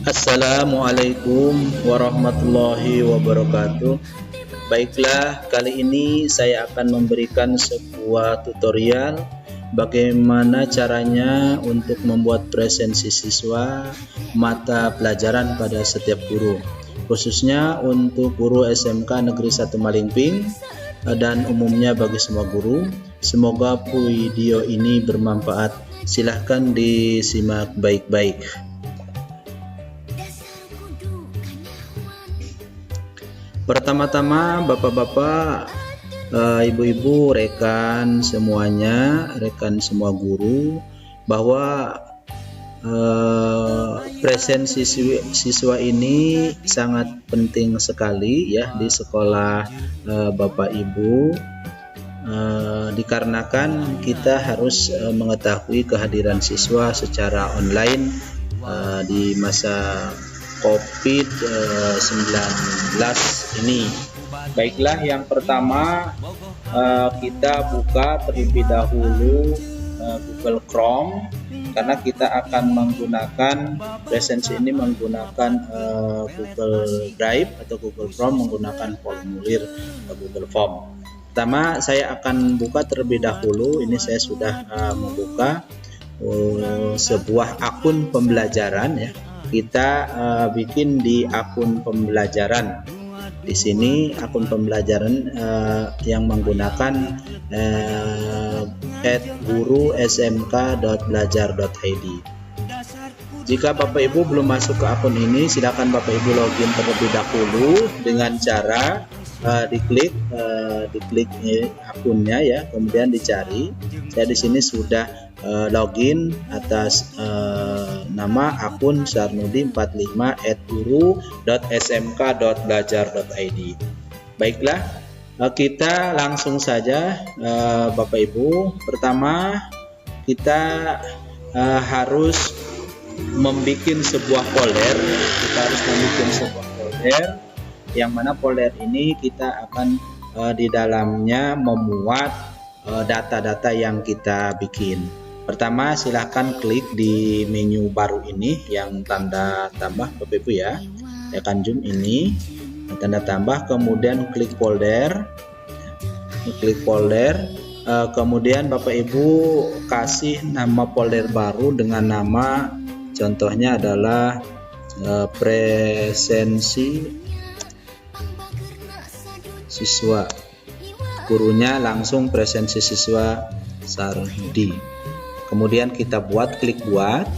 Assalamualaikum warahmatullahi wabarakatuh. Baiklah, kali ini saya akan memberikan sebuah tutorial bagaimana caranya untuk membuat presensi siswa mata pelajaran pada setiap guru, khususnya untuk guru SMK Negeri 1 Malingping dan umumnya bagi semua guru. Semoga video ini bermanfaat. Silahkan disimak baik-baik. Pertama-tama bapak-bapak, ibu-ibu, rekan semuanya, rekan semua guru, bahwa presensi siswa ini sangat penting sekali ya di sekolah bapak ibu, dikarenakan kita harus mengetahui kehadiran siswa secara online di masa COVID-19 ini. Baiklah, yang pertama kita buka terlebih dahulu Google Chrome, karena kita akan menggunakan presensi ini menggunakan Google Drive atau Google Chrome menggunakan formulir Google Form. Pertama saya akan buka terlebih dahulu, ini saya sudah membuka sebuah akun pembelajaran ya. Kita bikin di akun pembelajaran. Di sini akun pembelajaran yang menggunakan @guru.smk.belajar.id. Jika Bapak Ibu belum masuk ke akun ini, silakan Bapak Ibu login terlebih dahulu dengan cara diklik akunnya ya, kemudian dicari. Saya di sini sudah login atas nama akun sarnudi45@guru.smk.belajar.id. Baiklah, kita langsung saja Bapak Ibu. Pertama kita harus membuat sebuah folder. Kita harus membuat sebuah folder, yang mana folder ini kita akan di dalamnya memuat data-data yang kita bikin. Pertama silahkan klik di menu baru ini yang tanda tambah Bapak Ibu ya, tekan zoom ini tanda tambah, kemudian klik folder, kemudian Bapak Ibu kasih nama folder baru dengan nama, contohnya adalah presensi siswa, gurunya langsung presensi siswa Sardi. Kemudian kita klik buat.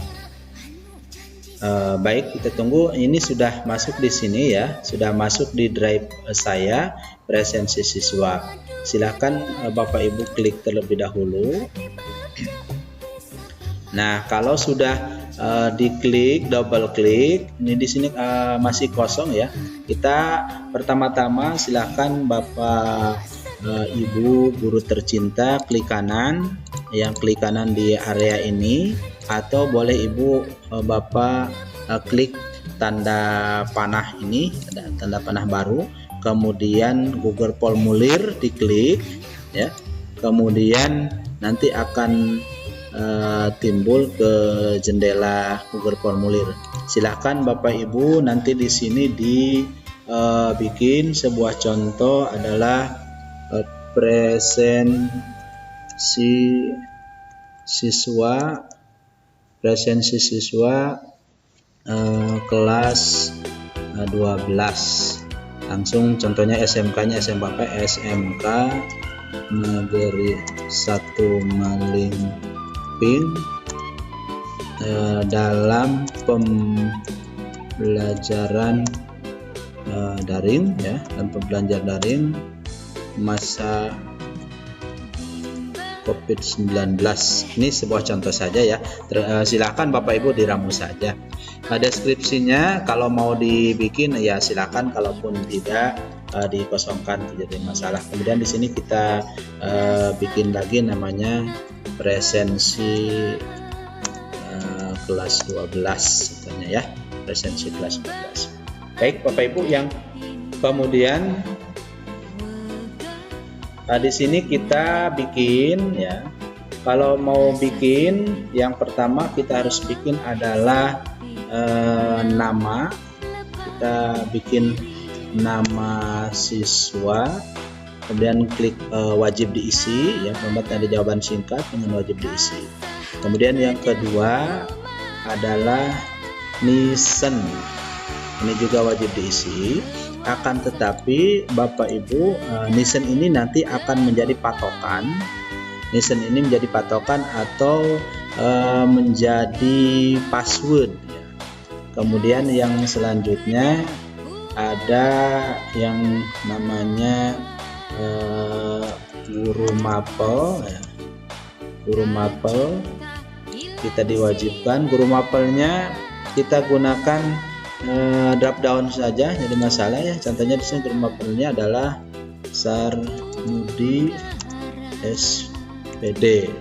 Baik, kita tunggu. Ini sudah masuk di sini ya, sudah masuk di drive saya presensi siswa. Silahkan Bapak Ibu klik terlebih dahulu. Nah, kalau sudah diklik, double klik, ini di sini masih kosong ya. Kita pertama-tama silahkan Bapak Ibu guru tercinta klik kanan, yang klik kanan di area ini, atau boleh Ibu Bapak klik tanda panah ini, ada tanda panah baru, kemudian Google Formulir diklik ya, kemudian nanti akan timbul ke jendela Google Formulir. Silahkan Bapak Ibu nanti di sini dibikin sebuah contoh adalah presensi siswa kelas 12. Langsung contohnya SMK-nya SMK Negeri 1 Malingping dalam pembelajaran daring ya, dan pembelajaran daring masa COVID-19. Ini sebuah contoh saja ya. Silakan Bapak Ibu diramu saja. Deskripsinya kalau mau dibikin ya silakan, kalaupun tidak dikosongkan, tidak masalah. Kemudian di sini kita bikin lagi namanya presensi kelas 12 contohnya ya, presensi kelas 12. Baik Bapak Ibu, yang kemudian di sini kita bikin ya, Kalau mau bikin, yang pertama kita harus bikin adalah nama. Kita bikin nama siswa, kemudian klik wajib diisi, ya, format ada jawaban singkat dengan wajib diisi. Kemudian yang kedua adalah Nisen, ini juga wajib diisi. Akan tetapi Bapak Ibu, Nisen ini nanti akan menjadi patokan. Nisen ini menjadi patokan atau menjadi password. Kemudian yang selanjutnya ada yang namanya guru mapel, ya. Guru mapel kita diwajibkan. Guru mapelnya kita gunakan drop down saja, jadi masalah ya. Contohnya di sini guru mapelnya adalah Sarmudi SPD.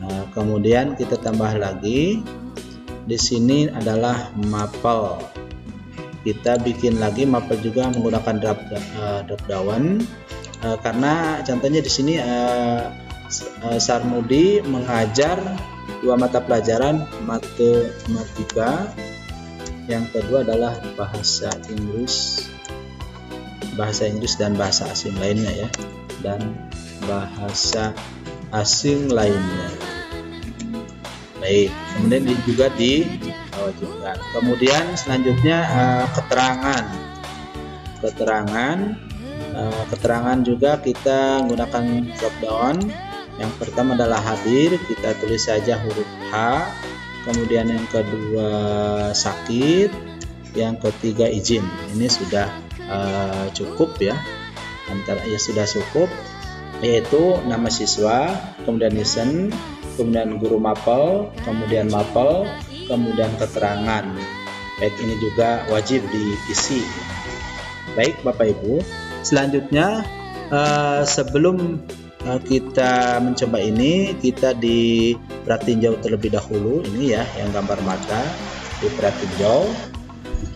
Nah, kemudian kita tambah lagi di sini adalah mapel. Kita bikin lagi mapel juga menggunakan drop down karena contohnya di sini Sarmudi mengajar 2 mata pelajaran matematika, yang kedua adalah bahasa Inggris dan bahasa asing lainnya, ya, dan bahasa asing lainnya. Baik, kemudian juga diwajibkan. Kemudian selanjutnya keterangan juga kita gunakan drop down. Yang pertama adalah hadir, kita tulis saja huruf H. Kemudian yang kedua sakit, yang ketiga izin. Ini sudah cukup, ya. Sudah cukup, yaitu nama siswa, kemudian Nisen, kemudian guru mapel, kemudian mapel, kemudian keterangan. Baik, ini juga wajib diisi. Baik Bapak Ibu, selanjutnya sebelum kita mencoba ini, kita diperhatiin jauh terlebih dahulu. Ini ya, yang gambar mata diperhatiin jauh.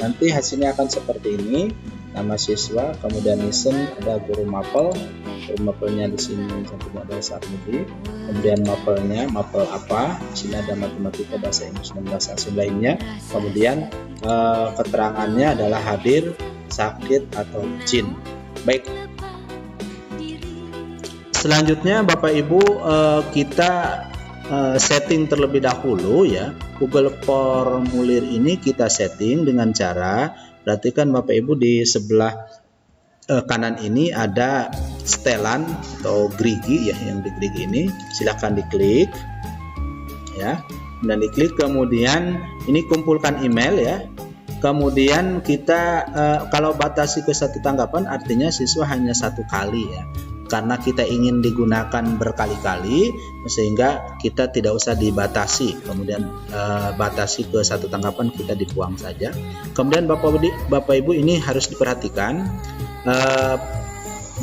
Nanti hasilnya akan seperti ini. Nama siswa, kemudian Nisen, ada guru mapel. Guru mapelnya di sini contohnya ada Sarmudi. Kemudian mapelnya, mapel apa? Di sini ada matematika, bahasa Inggris dan bahasa asing lainnya. Kemudian keterangannya adalah hadir, sakit atau izin. Baik. Selanjutnya Bapak Ibu, kita setting terlebih dahulu, ya. Google Formulir ini kita setting dengan cara, perhatikan Bapak Ibu, di sebelah kanan ini ada setelan atau gerigi, ya, yang di gerigi ini silahkan diklik, ya, dan diklik. Kemudian ini kumpulkan email, ya. Kemudian kita kalau batasi ke 1 tanggapan, artinya siswa hanya 1 kali, ya. Karena kita ingin digunakan berkali-kali, sehingga kita tidak usah dibatasi. Kemudian batasi ke 1 tanggapan, kita dibuang saja. Kemudian Bapak Ibu ini harus diperhatikan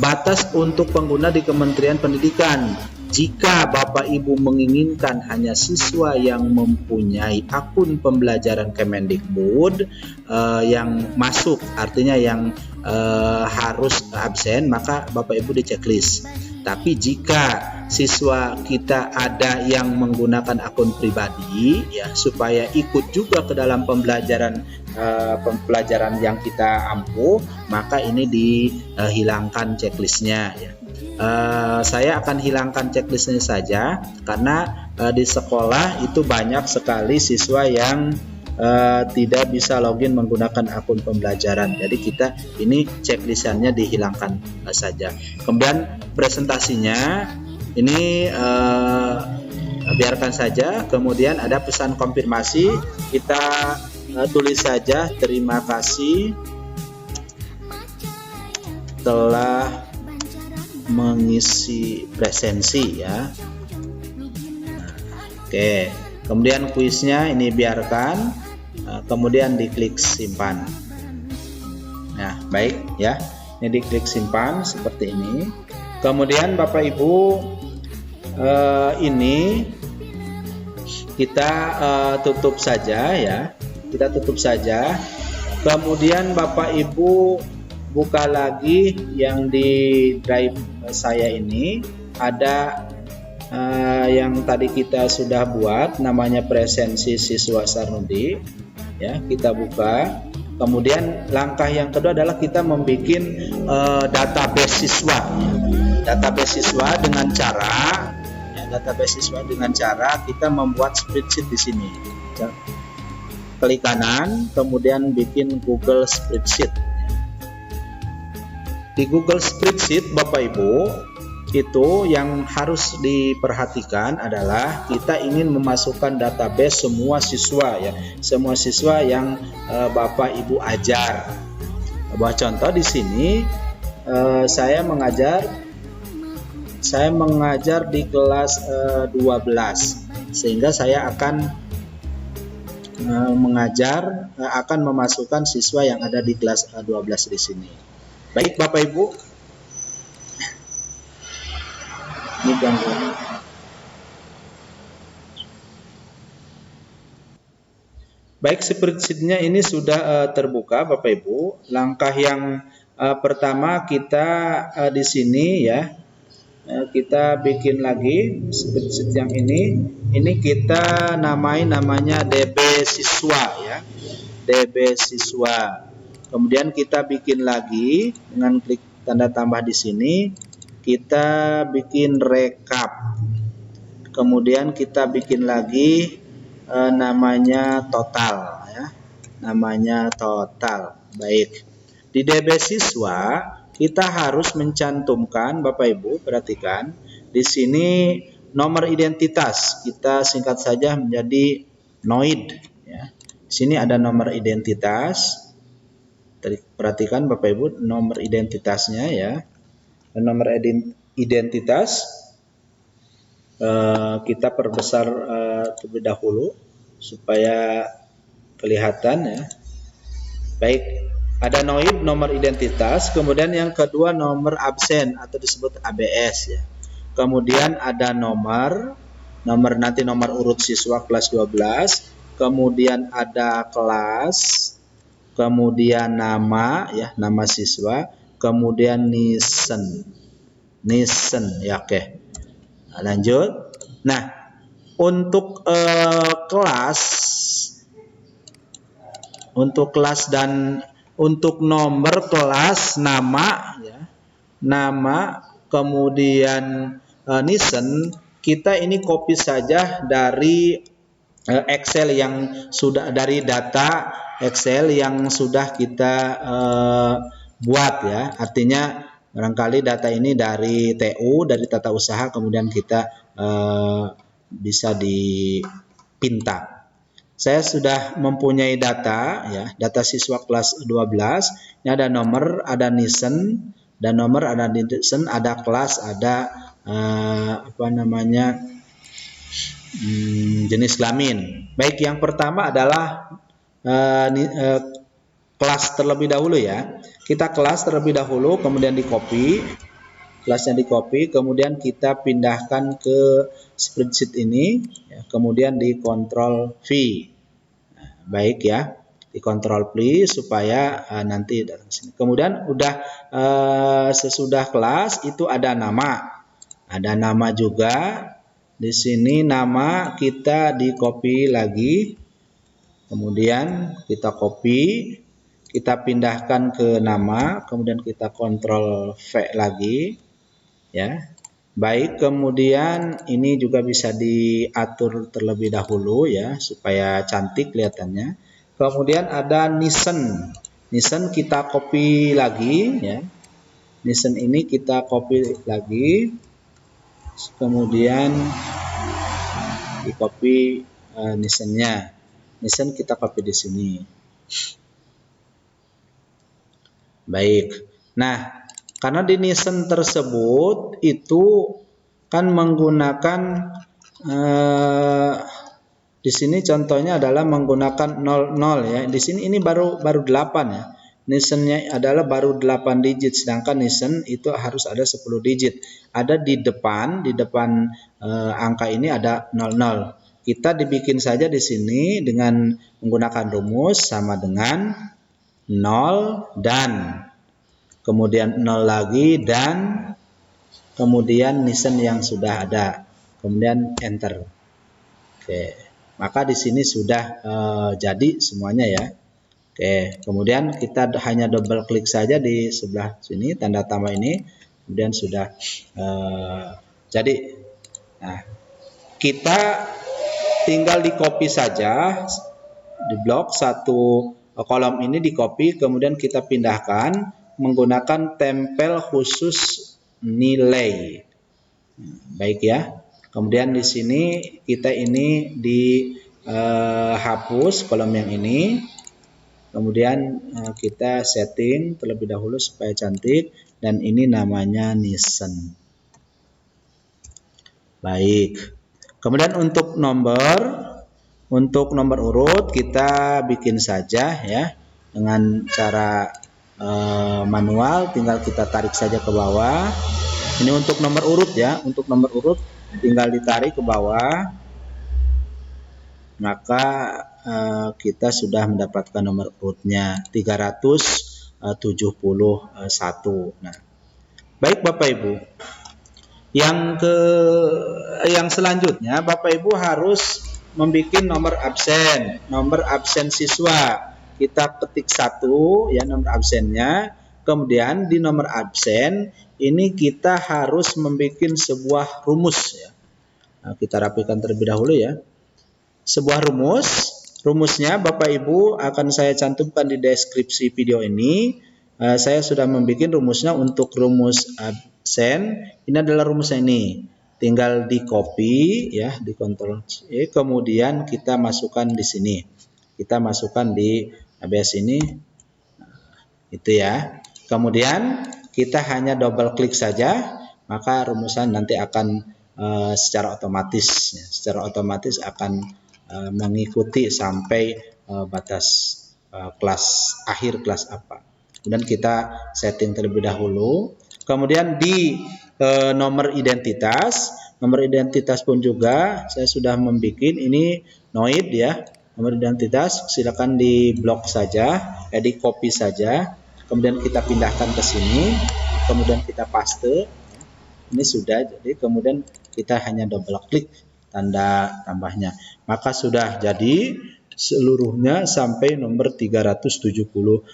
batas untuk pengguna di Kementerian Pendidikan. Jika Bapak Ibu menginginkan hanya siswa yang mempunyai akun pembelajaran Kemendikbud yang masuk, artinya yang harus absen, maka Bapak Ibu di checklist. Tapi jika siswa kita ada yang menggunakan akun pribadi, ya, supaya ikut juga ke dalam pembelajaran yang kita ampuh, maka ini dihilangkan checklistnya, ya. Saya akan hilangkan checklistnya saja karena di sekolah itu banyak sekali siswa yang tidak bisa login menggunakan akun pembelajaran. Jadi kita ini checklistannya dihilangkan saja. Kemudian presentasinya ini biarkan saja. Kemudian ada pesan konfirmasi, kita tulis saja terima kasih telah mengisi presensi, ya. Oke, kemudian kuisnya ini biarkan, kemudian diklik simpan. Nah, baik, ya, ini diklik simpan seperti ini. Kemudian Bapak Ibu, ini kita tutup saja, ya, kita tutup saja. Kemudian Bapak Ibu buka lagi yang di drive saya ini, ada yang tadi kita sudah buat, namanya presensi siswa Sarnudi. Ya, kita buka. Kemudian langkah yang kedua adalah kita membuat database siswa. Database siswa dengan cara kita membuat spreadsheet di sini. Klik kanan, kemudian bikin Google Spreadsheet. Di Google Spreadsheet, Bapak Ibu, itu yang harus diperhatikan adalah kita ingin memasukkan database semua siswa, ya, semua siswa yang Bapak Ibu ajar. Buat contoh di sini, saya mengajar di kelas 12, sehingga saya akan akan memasukkan siswa yang ada di kelas 12 di sini. Baik Bapak Ibu, ini gangguan. Baik, spreadsheet-nya ini sudah terbuka Bapak Ibu. Langkah yang pertama kita di sini, ya, kita bikin lagi spreadsheet yang ini kita namanya DB siswa, ya, DB siswa. Kemudian kita bikin lagi dengan klik tanda tambah di sini, kita bikin rekap. Kemudian kita bikin lagi namanya total, ya, namanya total. Baik, di DB siswa kita harus mencantumkan, Bapak Ibu perhatikan di sini nomor identitas, kita singkat saja menjadi NOID, ya. Di sini ada nomor identitas. Perhatikan Bapak Ibu nomor identitasnya, ya. Nomor identitas kita perbesar terlebih dahulu supaya kelihatan, ya. Baik, ada NOID nomor identitas, kemudian yang kedua nomor absen atau disebut ABS, ya. Kemudian ada nomor nanti nomor urut siswa kelas 12, kemudian ada kelas, kemudian nama, ya, nama siswa, kemudian Nisan, ya, oke. Nah, lanjut. Nah, untuk kelas dan untuk nomor kelas, nama, ya, nama, kemudian Nisan, kita ini copy saja dari Excel yang sudah, dari data Excel yang sudah kita buat, ya. Artinya barangkali data ini dari TU, dari tata usaha, kemudian kita bisa dipinta. Saya sudah mempunyai data, ya, data siswa kelas 12. Ini ada nomor, ada Nisan, dan nomor, ada Nisan, ada kelas, ada jenis kelamin. Baik, yang pertama adalah kelas terlebih dahulu, ya. Kita kelas terlebih dahulu, kemudian di copy, kelasnya di copy, kemudian kita pindahkan ke spreadsheet ini, ya, kemudian di Ctrl V. Nah, baik, ya, di Ctrl V supaya nanti datang sini. Kemudian udah sesudah kelas itu ada nama juga. Di sini nama kita di copy lagi, kemudian kita copy, kita pindahkan ke nama, kemudian kita Ctrl V lagi, ya. Baik, kemudian ini juga bisa diatur terlebih dahulu, ya, supaya cantik kelihatannya. Kemudian ada Nisan kita copy lagi, ya. Nisan ini kita copy lagi, kemudian di copy Nisan-nya. Nisan kita copy di sini. Baik. Nah, karena di Nisan tersebut itu kan menggunakan di sini contohnya adalah menggunakan 00, ya. Di sini ini baru 8, ya. Nisan-nya adalah baru 8 digit, sedangkan Nisan itu harus ada 10 digit. Ada di depan angka ini ada 00. Kita dibikin saja di sini dengan menggunakan rumus sama dengan 0 dan kemudian 0 lagi dan kemudian Nisan yang sudah ada. kemudian enter. Oke, maka di sini sudah jadi semuanya ya. Oke, kemudian kita hanya double klik saja di sebelah sini tanda tambah ini, kemudian sudah jadi. Nah, kita tinggal di copy saja di blok satu kolom ini, di copy, kemudian kita pindahkan menggunakan tempel khusus nilai. Baik ya. Kemudian di sini kita ini hapus kolom yang ini. Kemudian kita setting terlebih dahulu supaya cantik, dan ini namanya Nissen. Baik. Kemudian untuk nomor urut kita bikin saja ya dengan cara manual, tinggal kita tarik saja ke bawah. Ini untuk nomor urut ya, untuk nomor urut tinggal ditarik ke bawah, maka kita sudah mendapatkan nomor urutnya 371. Nah, baik Bapak Ibu. Yang selanjutnya Bapak Ibu harus membuat nomor absen siswa. Kita ketik 1 ya nomor absennya. Kemudian di nomor absen ini kita harus membuat sebuah rumus ya. Nah, kita rapikan terlebih dahulu ya. Sebuah rumusnya Bapak Ibu akan saya cantumkan di deskripsi video ini. Saya sudah membuat rumusnya. Untuk rumus absen ini adalah rumusnya ini. Tinggal di copy ya, di Ctrl C, kemudian kita masukkan di sini. Kita masukkan di ABS ini. Itu ya. Kemudian kita hanya double klik saja, maka rumusnya nanti akan secara otomatis akan mengikuti sampai batas akhir kelas apa. Kemudian kita setting terlebih dahulu. Kemudian di nomor identitas pun juga saya sudah membuat ini noid ya. Nomor identitas silakan di blok saja, di copy saja. Kemudian kita pindahkan ke sini, kemudian kita paste. Ini sudah jadi, kemudian kita hanya double klik tanda tambahnya. Maka sudah jadi seluruhnya sampai nomor 371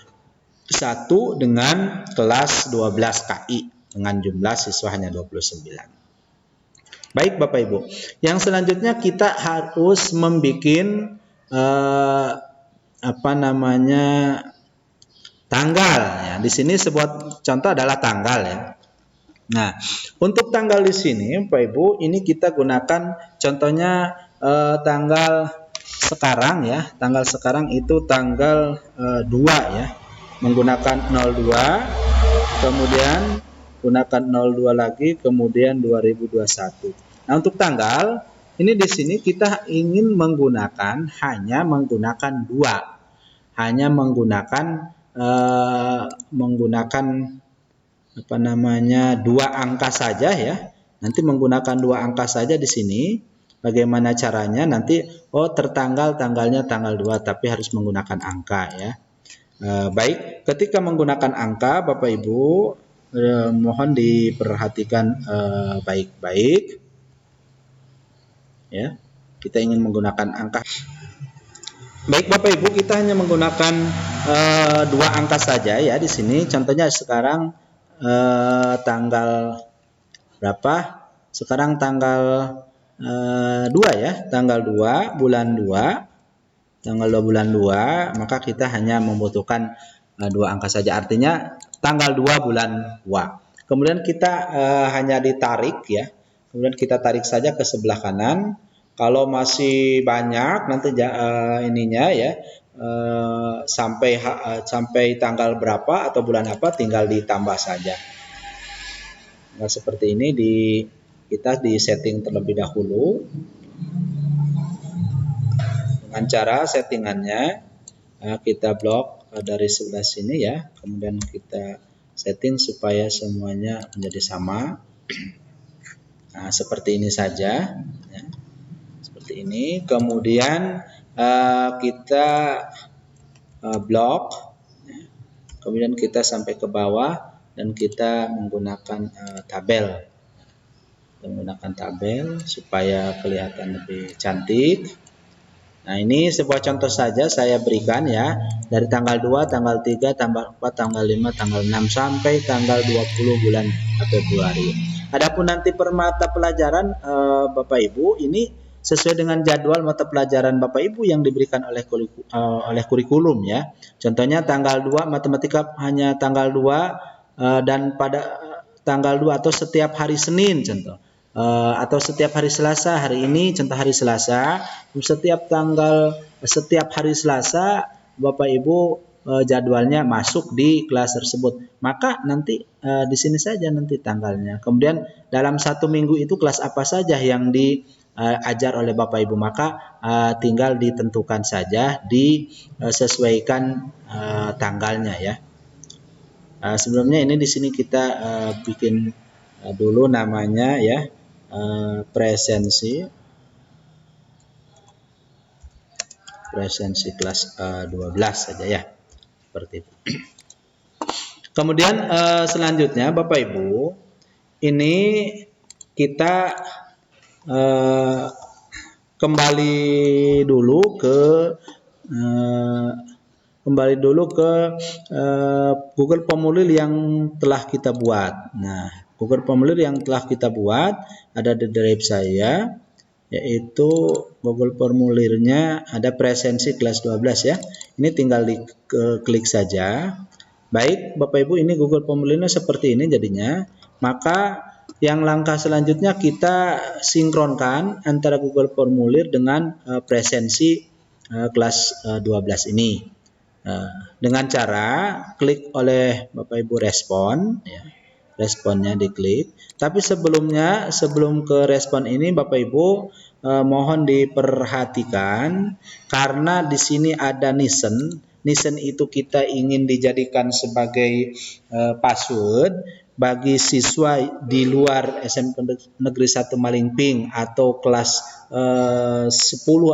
dengan kelas 12 KI dengan jumlah siswa hanya 29. Baik Bapak Ibu. Yang selanjutnya kita harus membuat tanggal ya. Di sini sebuah contoh adalah tanggal ya. Nah, untuk tanggal di sini Bapak Ibu, ini kita gunakan contohnya tanggal sekarang ya. Tanggal sekarang itu tanggal 2 ya. Menggunakan 02, kemudian gunakan 02 lagi, kemudian 2021. Nah, untuk tanggal ini di sini kita ingin hanya menggunakan 2. Hanya menggunakan 2 angka saja ya. Nanti menggunakan 2 angka saja di sini. Bagaimana caranya? Nanti tanggalnya tanggal 2 tapi harus menggunakan angka ya. Baik, ketika menggunakan angka Bapak Ibu mohon diperhatikan baik-baik ya. Kita ingin menggunakan angka. Baik Bapak Ibu, kita hanya menggunakan 2 angka saja ya di sini. Contohnya sekarang tanggal berapa? Sekarang tanggal 2 ya, tanggal 2 bulan 2. Tanggal 2 bulan 2, maka kita hanya membutuhkan 2 angka saja. Artinya tanggal 2 bulan 2. Kemudian kita hanya ditarik ya. Kemudian kita tarik saja ke sebelah kanan. Kalau masih banyak nanti ininya ya sampai tanggal berapa atau bulan apa tinggal ditambah saja. Nah, seperti ini kita di setting terlebih dahulu. Dengan cara settingannya kita blok dari sebelah sini ya, kemudian kita setting supaya semuanya menjadi sama. Nah, seperti ini saja ya. Seperti ini. Kemudian kita blok ya. Kemudian kita sampai ke bawah dan kita menggunakan tabel. Kita menggunakan tabel supaya kelihatan lebih cantik. Nah, ini sebuah contoh saja saya berikan ya, dari tanggal 2, tanggal 3, tanggal 4, tanggal 5, tanggal 6 sampai tanggal 20 bulan Februari. Adapun nanti per mata pelajaran Bapak Ibu, ini sesuai dengan jadwal mata pelajaran Bapak Ibu yang diberikan oleh kurikulum ya. Contohnya tanggal 2 matematika hanya tanggal 2 dan pada tanggal 2 atau setiap hari Senin contoh. Atau setiap hari Selasa, hari ini contoh hari Selasa, setiap hari Selasa Bapak Ibu jadwalnya masuk di kelas tersebut, maka nanti di sini saja nanti tanggalnya. Kemudian dalam 1 minggu itu kelas apa saja yang diajar oleh Bapak Ibu, maka tinggal ditentukan saja, disesuaikan tanggalnya ya. Sebelumnya ini di sini kita bikin dulu namanya ya, presensi kelas 12 saja ya, seperti itu. Kemudian selanjutnya Bapak Ibu, ini kita kembali dulu ke Google Formulir yang telah kita buat. Nah, Google Formulir yang telah kita buat ada di drive saya, yaitu Google Formulirnya ada presensi kelas 12 ya. Ini tinggal diklik saja. Baik, Bapak Ibu, ini Google Formulirnya seperti ini jadinya. Maka yang langkah selanjutnya kita sinkronkan antara Google Formulir dengan presensi kelas 12 ini. Dengan cara klik oleh Bapak Ibu respon ya. Responnya diklik. Tapi sebelum ke respon ini Bapak Ibu mohon diperhatikan, karena di sini ada Nissen. Nissen itu kita ingin dijadikan sebagai password bagi siswa di luar SMP Negeri 1 Malingping atau kelas 10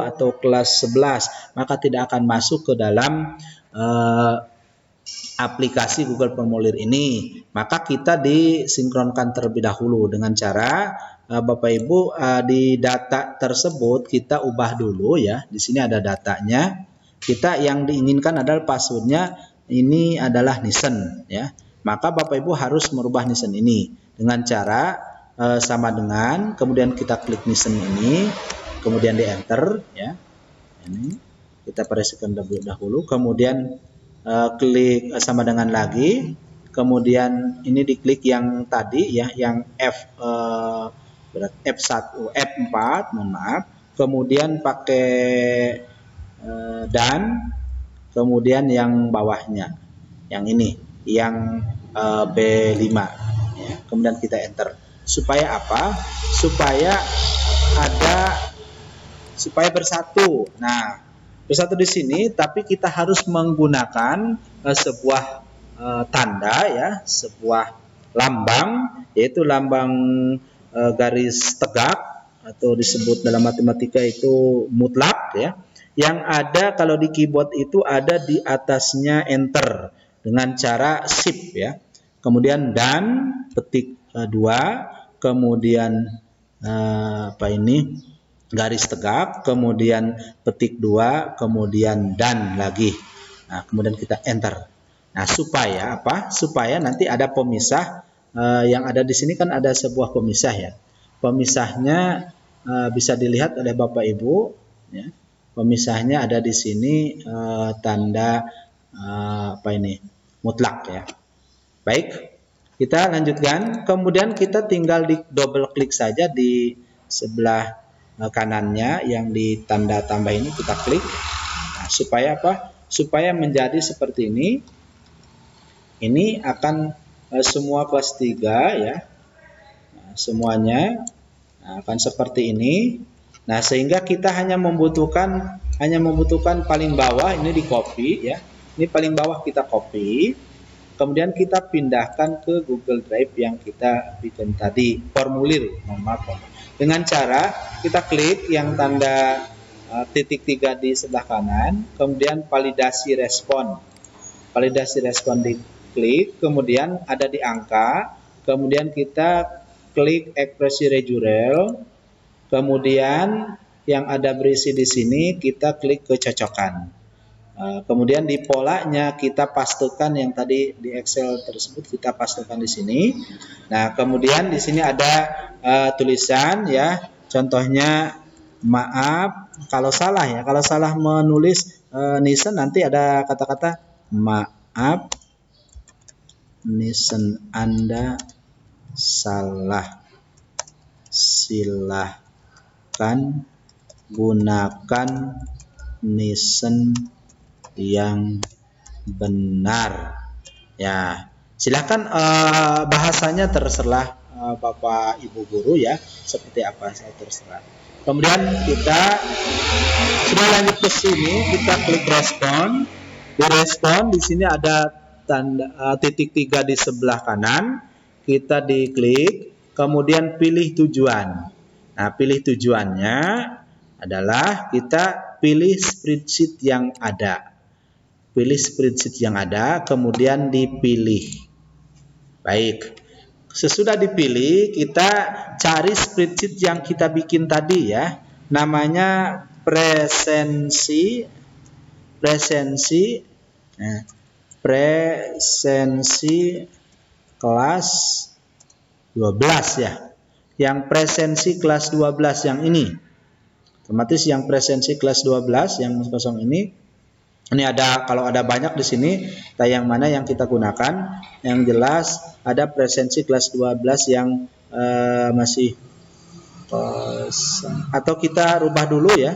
atau kelas 11, maka tidak akan masuk ke dalam aplikasi Google Formulir ini. Maka kita disinkronkan terlebih dahulu dengan cara Bapak Ibu di data tersebut kita ubah dulu ya. Di sini ada datanya. Kita yang diinginkan adalah passwordnya ini adalah Nissen ya. Maka Bapak Ibu harus merubah Nissen ini dengan cara sama dengan, kemudian kita klik Nissen ini, kemudian di enter ya. Ini kita perhatikan terlebih dahulu, kemudian klik sama dengan lagi, kemudian ini diklik yang tadi ya, yang F4, mohon maaf, kemudian pakai dan kemudian yang bawahnya, yang ini, yang B5 ya. Kemudian kita enter. Supaya apa? Supaya bersatu. Nah, bersatu di sini, tapi kita harus menggunakan sebuah tanda ya, sebuah lambang, yaitu lambang garis tegak atau disebut dalam matematika itu mutlak ya. Yang ada kalau di keyboard itu ada di atasnya enter dengan cara shift ya. Kemudian dan petik 2, kemudian garis tegak, kemudian petik 2, kemudian dan lagi. Nah, kemudian kita enter. Nah, supaya apa? Supaya nanti ada pemisah, yang ada di sini kan ada sebuah pemisah ya. Pemisahnya bisa dilihat oleh Bapak Ibu ya. Pemisahnya ada di sini tanda mutlak ya. Baik, kita lanjutkan. Kemudian kita tinggal di double klik saja di sebelah kanannya yang di tanda tambah ini, kita klik. Nah, supaya apa? Supaya menjadi seperti ini. Ini akan semua kelas 3 ya. Nah, semuanya akan seperti ini. Nah, sehingga kita hanya membutuhkan paling bawah ini di copy ya. Ini paling bawah kita copy. Kemudian kita pindahkan ke Google Drive yang kita bikin tadi, formulir, dengan cara kita klik yang tanda titik 3 di sebelah kanan, kemudian validasi respon. Validasi respon diklik, kemudian ada di angka, kemudian kita klik ekspresi rejurel, kemudian yang ada berisi di sini kita klik kecocokan. Kemudian di polanya kita pastekan yang tadi di Excel tersebut, kita pastekan di sini. Nah, kemudian di sini ada tulisan ya, contohnya maaf kalau salah ya, kalau salah menulis Nisen nanti ada kata-kata maaf Nisen Anda salah, silahkan gunakan Nisen yang benar ya. Silahkan bahasanya terserah Bapak Ibu guru ya, seperti apa saya terserah. Kemudian kita sudah lanjut ke sini, kita klik respon. Di respon di sini ada tanda titik 3 di sebelah kanan, kita diklik, kemudian pilih tujuan. Nah, pilih tujuannya adalah kita pilih spreadsheet yang ada. Pilih spreadsheet yang ada, kemudian dipilih. Baik, sesudah dipilih, kita cari spreadsheet yang kita bikin tadi ya. Namanya presensi kelas 12 ya. Yang presensi kelas 12 yang ini. Otomatis yang presensi kelas 12 yang kosong ini ada, kalau ada banyak di sini, yang mana yang kita gunakan. Yang jelas ada presensi kelas 12 yang masih kosong. Atau kita rubah dulu ya,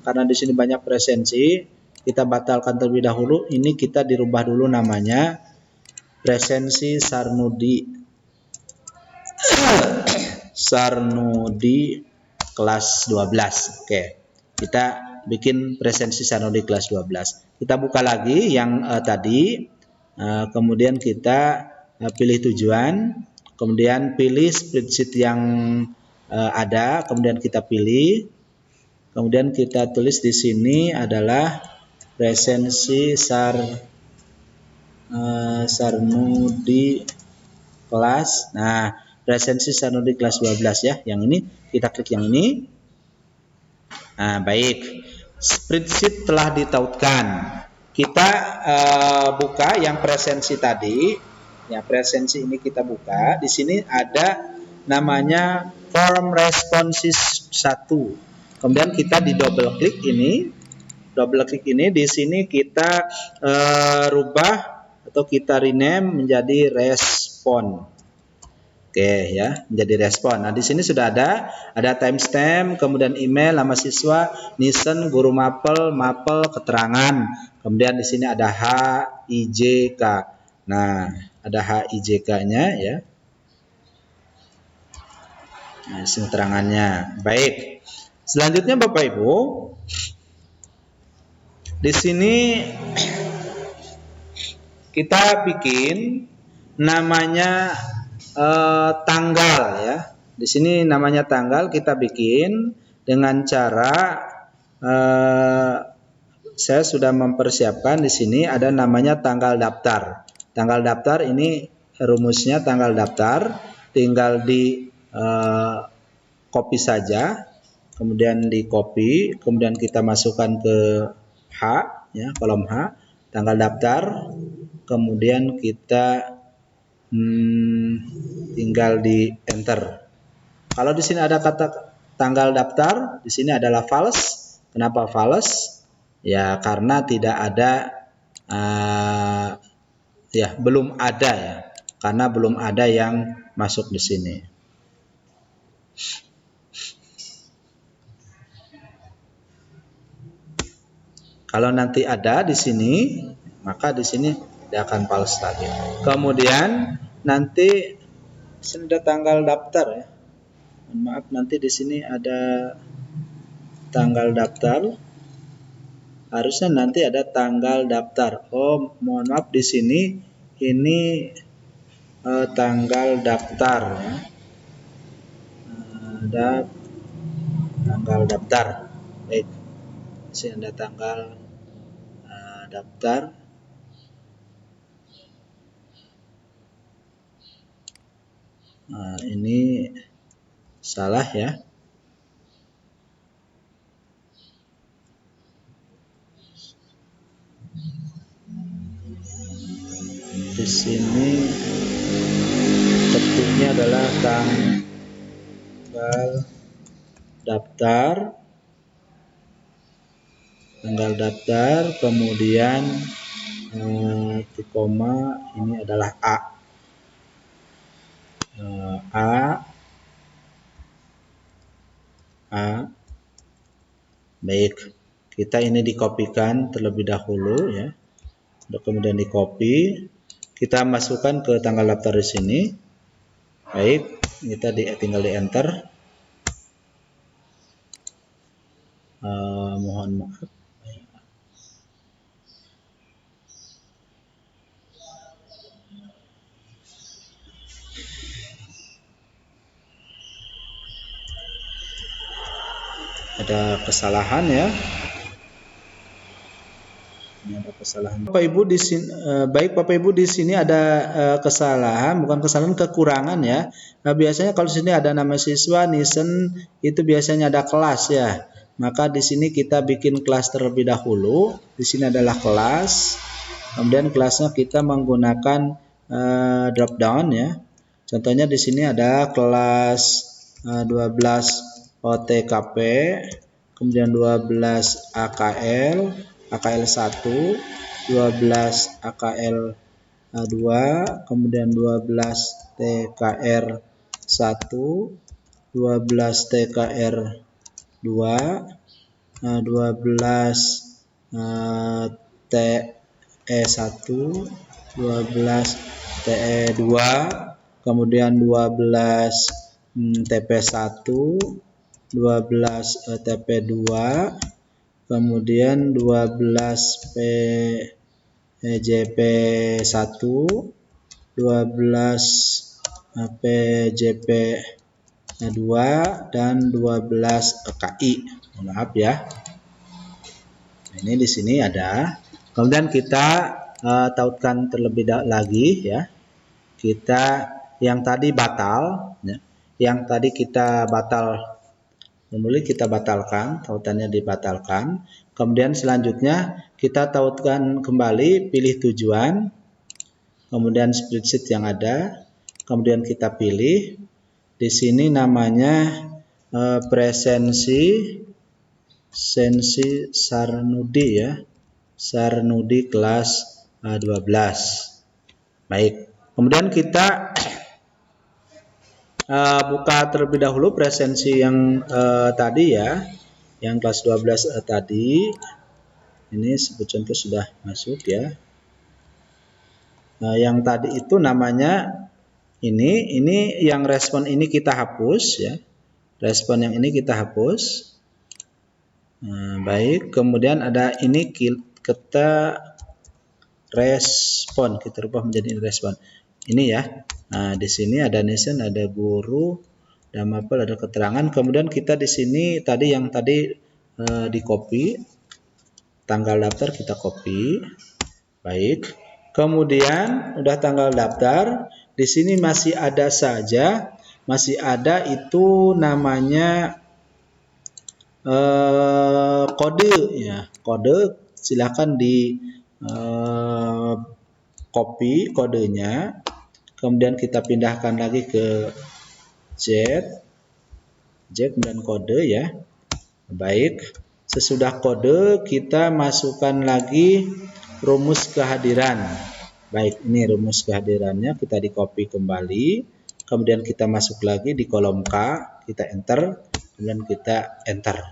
karena di sini banyak presensi, kita batalkan terlebih dahulu. Ini kita dirubah dulu namanya presensi Sarnudi kelas 12. Oke, kita bikin presensi Sarnudi kelas 12. Kita buka lagi yang tadi, kemudian kita pilih tujuan, kemudian pilih spreadsheet yang ada, kemudian kita pilih, kemudian kita tulis di sini adalah presensi Sarnudi kelas. Nah, presensi Sarnudi kelas 12 ya, yang ini kita klik yang ini. Nah, baik, spreadsheet telah ditautkan. Kita buka yang presensi tadi ya, presensi ini kita buka. Di sini ada namanya form responses 1. Kemudian kita di double klik ini, di sini kita rubah atau kita rename menjadi respon. Oke ya, menjadi respon. Nah, di sini sudah ada timestamp, kemudian email, nama siswa, Nisen, guru mapel, keterangan. Kemudian di sini ada HIJK. Nah, ada HIJK-nya ya. Nah, di sini keterangannya. Baik. Selanjutnya Bapak Ibu, di sini kita bikin namanya tanggal ya. Di sini namanya tanggal, kita bikin dengan cara saya sudah mempersiapkan. Di sini ada namanya tanggal daftar. Tanggal daftar ini rumusnya, tanggal daftar tinggal di copy saja, kemudian di copy, kemudian kita masukkan ke H ya, kolom H, tanggal daftar, kemudian kita tinggal di enter. Kalau di sini ada kata tanggal daftar, di sini adalah false. Kenapa false? Ya karena tidak ada belum ada ya. Karena belum ada yang masuk di sini. Kalau nanti ada di sini, maka di sini dia akan false lagi. Kemudian nanti sini ada tanggal daftar ya. Maaf, nanti di sini ada tanggal daftar. Harusnya nanti ada tanggal daftar. Oh, mohon maaf, di sini ini tanggal daftar ya. Ada tanggal daftar. Baik. Di sini ada tanggal daftar. Nah, ini salah ya. Di sini ketiknya adalah tanggal daftar, kemudian koma ini adalah A. Baik, kita ini dikopikan terlebih dahulu ya. Kemudian di copy, kita masukkan ke tanggal daftar di sini. Baik, kita tinggal di enter. Mohon maaf. Ada kesalahan ya. Ada kesalahan. Bapak Ibu di sini, baik Bapak Ibu di sini ada kesalahan, bukan kesalahan, kekurangan ya. Nah, biasanya kalau di sini ada nama siswa, Nisen itu biasanya ada kelas ya. Maka di sini kita bikin kelas terlebih dahulu. Di sini adalah kelas. Kemudian kelasnya kita menggunakan drop down ya. Contohnya di sini ada kelas 12 OTKP, kemudian 12 AKL, AKL 1, 12 AKL 2, kemudian 12 TKR 1, 12 TKR 2, 12 TE1, 12 TE2, kemudian 12 TP1, 12 TP2, kemudian 12 PJP1, 12 PJP2, dan 12 KI. Maaf ya. Ini di sini ada. Kemudian kita tautkan terlebih lagi ya. Kita yang tadi batal ya. Yang tadi kita batalkan, tautannya dibatalkan. Kemudian selanjutnya kita tautkan kembali, pilih tujuan, kemudian spreadsheet yang ada, kemudian kita pilih. Di sini namanya presensi Sarnudi ya, Sarnudi kelas 12. Baik, kemudian kita buka terlebih dahulu presensi yang tadi ya, yang kelas 12 tadi. Ini sebut contoh sudah masuk ya. Yang tadi itu namanya ini yang respon ini kita hapus ya. Respon yang ini kita hapus. Baik, kemudian ada ini kita respon, kita rubah menjadi respon. Ini ya. Nah, di sini ada Nisen, ada guru, ada mapel, ada keterangan. Kemudian kita di sini tadi yang tadi di copy, tanggal daftar kita copy. Baik. Kemudian udah tanggal daftar, di sini masih ada saja, masih ada itu namanya kode ya. Kode silakan di copy kodenya. Kemudian kita pindahkan lagi ke Z dan kode ya. Baik, sesudah kode kita masukkan lagi rumus kehadiran. Baik, ini rumus kehadirannya, kita di copy kembali, kemudian kita masuk lagi di kolom K, kita enter, kemudian kita enter.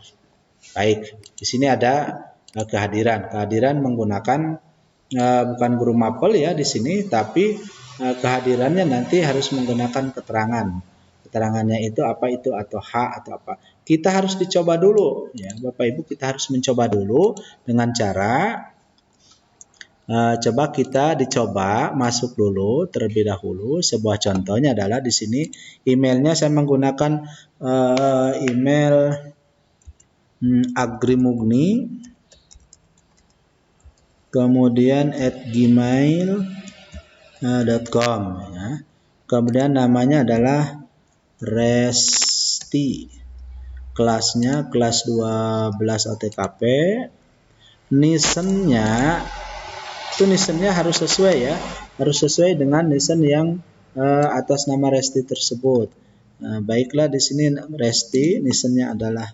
Baik, di sini ada kehadiran. Kehadiran menggunakan bukan guru mapel ya di sini, tapi kehadirannya nanti harus menggunakan keterangan. Keterangannya itu apa itu, atau H atau apa. Kita harus dicoba dulu ya Bapak Ibu, kita harus mencoba dulu dengan cara coba kita dicoba masuk dulu terlebih dahulu. Sebuah contohnya adalah di sini emailnya saya menggunakan email agrimugni, kemudian @gmail.com ya. kemudian namanya adalah Resti, kelasnya kelas 12 OTKP, nisennya harus sesuai ya, harus sesuai dengan nisen yang atas nama Resti tersebut. Baiklah, di sini Resti, nisennya adalah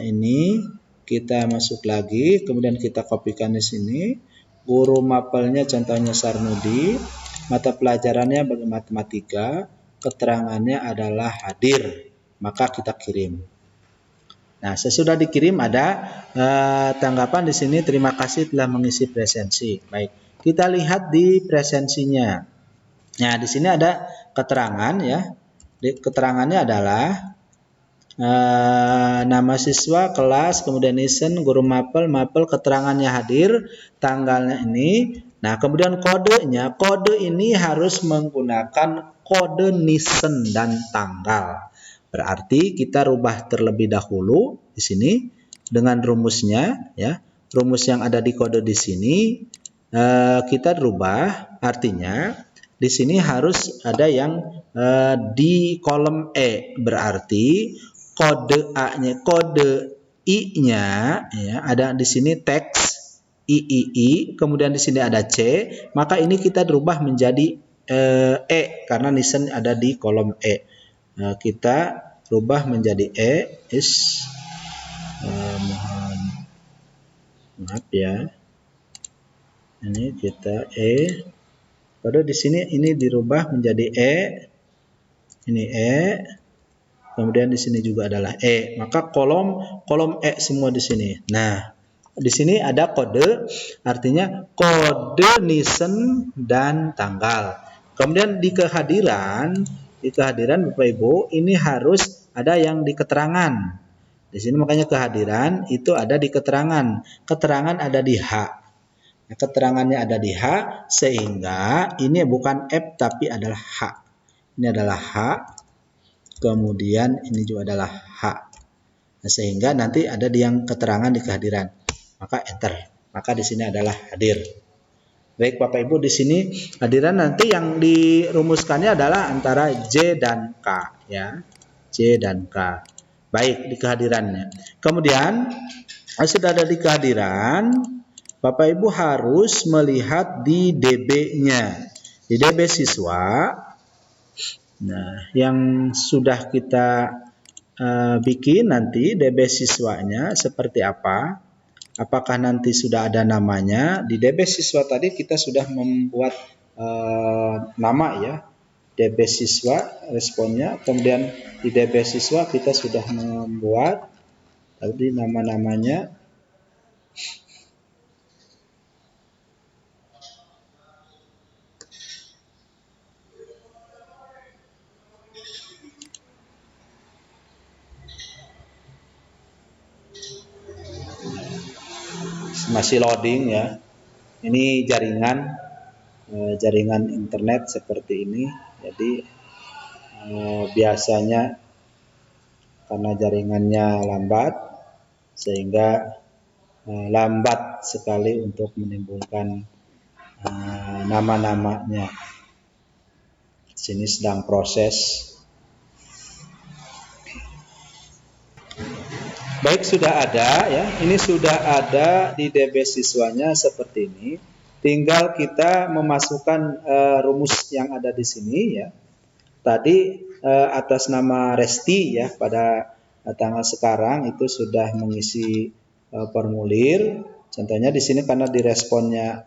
ini. Kita masuk lagi, kemudian kita kopikan di sini. Guru mapelnya contohnya Sarnudi, mata pelajarannya bagi matematika, keterangannya adalah hadir, maka kita kirim. Nah, sesudah dikirim ada tanggapan di sini, terima kasih telah mengisi presensi. Baik, kita lihat di presensinya. Nah, di sini ada keterangan ya. Keterangannya adalah nama siswa, kelas, kemudian nisen, guru mapel, keterangannya hadir, tanggalnya ini. Nah, kemudian kodenya, kode ini harus menggunakan kode nisen dan tanggal. Berarti kita rubah terlebih dahulu di sini dengan rumusnya ya. Rumus yang ada di kode di sini kita rubah, artinya di sini harus ada yang di kolom E, berarti kode A-nya, kode I-nya ya, ada di sini teks III, kemudian di sini ada C, maka ini kita rubah menjadi E karena nisen ada di kolom E. Kita rubah menjadi E, mohon maaf ya. Ini kita E. Pada di sini ini dirubah menjadi E. Ini E. Kemudian di sini juga adalah E. Maka kolom E semua di sini. Nah, di sini ada kode, artinya kode nisen dan tanggal. Kemudian di kehadiran Bapak Ibu, ini harus ada yang di keterangan. Di sini makanya kehadiran itu ada di keterangan. Keterangan ada di H. Nah, keterangannya ada di H, sehingga ini bukan F tapi adalah H. Ini adalah H. Kemudian ini juga adalah H. Nah, sehingga nanti ada di yang keterangan di kehadiran. Maka enter. Maka di sini adalah hadir. Baik Bapak Ibu, di sini hadiran nanti yang dirumuskannya adalah antara J dan K ya. J dan K. Baik, di kehadirannya. Kemudian sudah ada di kehadiran, Bapak Ibu harus melihat di DB-nya. Di DB siswa. Nah, yang sudah kita bikin nanti DB siswanya seperti apa? Apakah nanti sudah ada namanya? Di DB siswa tadi kita sudah membuat nama ya, DB siswa responnya. Kemudian di DB siswa kita sudah membuat tadi nama-namanya. Masih loading ya. Ini jaringan internet seperti ini. Jadi biasanya karena jaringannya lambat sehingga lambat sekali untuk menimbulkan nama-namanya. Sini sedang proses. Baik, sudah ada ya. Ini sudah ada di DB siswanya seperti ini. Tinggal kita memasukkan rumus yang ada di sini ya. Tadi atas nama Resti ya, pada tanggal sekarang itu sudah mengisi formulir. Contohnya di sini karena di responnya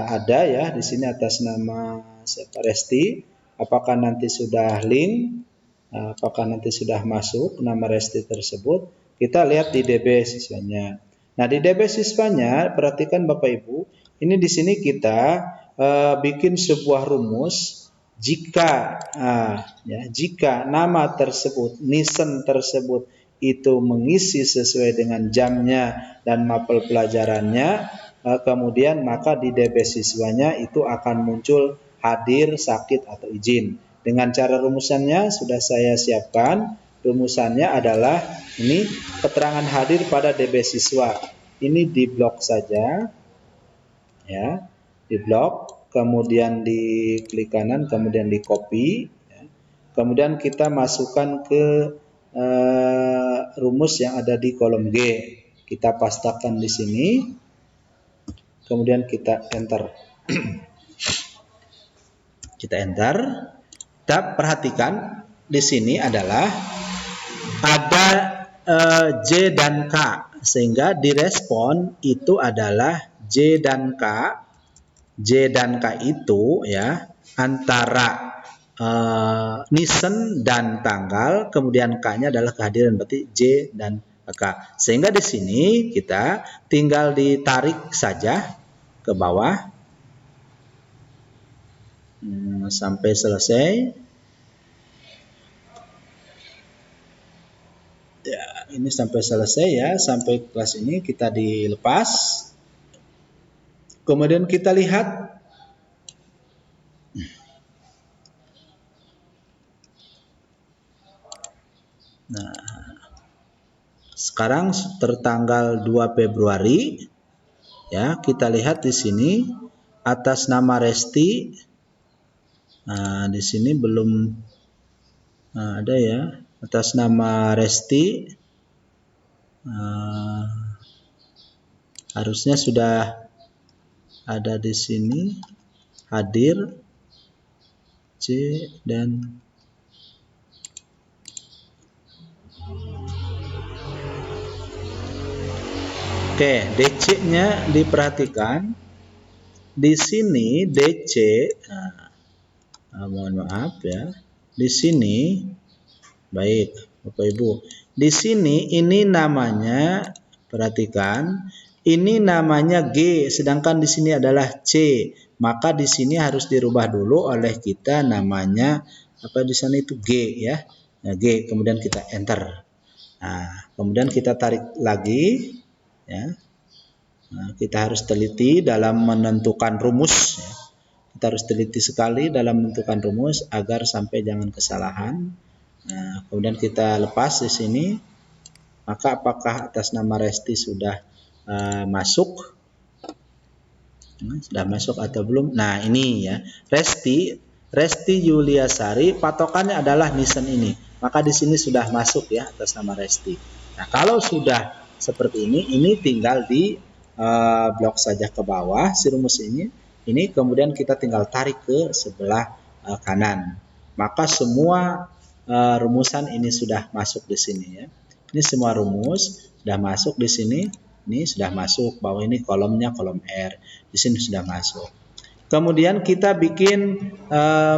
ada ya, di sini atas nama Resti. Apakah nanti sudah link? Apakah nanti sudah masuk nama Resti tersebut? Kita lihat di DB siswanya. Nah, di DB siswanya perhatikan Bapak Ibu, ini di sini kita bikin sebuah rumus jika jika nama tersebut, nisen tersebut itu mengisi sesuai dengan jamnya dan mapel pelajarannya, kemudian maka di DB siswanya itu akan muncul hadir, sakit atau izin. Dengan cara rumusannya sudah saya siapkan. Rumusannya adalah ini keterangan hadir pada DB siswa. Ini di blok saja. Ya, di blok. kemudian di klik kanan, kemudian di copy, ya. Kemudian kita masukkan ke rumus yang ada di kolom G. Kita pastakan di sini, kemudian kita enter. Kita enter. Kita perhatikan di sini adalah ada J dan K, sehingga direspon itu adalah J dan K. J dan K itu ya antara nisen dan tanggal, kemudian K-nya adalah kehadiran, berarti J dan K. Sehingga di sini kita tinggal ditarik saja ke bawah sampai selesai. Ya, ini sampai selesai ya, sampai kelas ini kita dilepas. Kemudian kita lihat nah, sekarang tertanggal 2 Februari ya, kita lihat di sini atas nama Resti. Nah, di sini belum ada ya, atas nama Resti. Harusnya sudah ada di sini hadir C dan oke, DC-nya diperhatikan di sini DC. Mohon maaf ya, di sini baik Bapak Ibu, di sini ini namanya, perhatikan, ini namanya G, sedangkan di sini adalah C. Maka di sini harus dirubah dulu oleh kita, namanya apa di sana itu G ya. Nah, G, kemudian kita enter. Nah, kemudian kita tarik lagi ya. Nah, kita harus teliti dalam menentukan rumus ya. Kita harus teliti sekali dalam menentukan rumus agar sampai jangan kesalahan. Nah, kemudian kita lepas di sini. Maka apakah atas nama Resti sudah masuk? Sudah masuk atau belum? Nah, ini ya, Resti Yuliasari, patokannya adalah nisen ini. Maka di sini sudah masuk ya atas nama Resti. Nah, kalau sudah seperti ini tinggal di blok saja ke bawah si rumus ini. Ini kemudian kita tinggal tarik ke sebelah kanan. Maka semua rumusan ini sudah masuk di sini ya. Ini semua rumus sudah masuk di sini. Ini sudah masuk, bahwa ini kolomnya kolom R. Di sini sudah masuk. Kemudian kita bikin,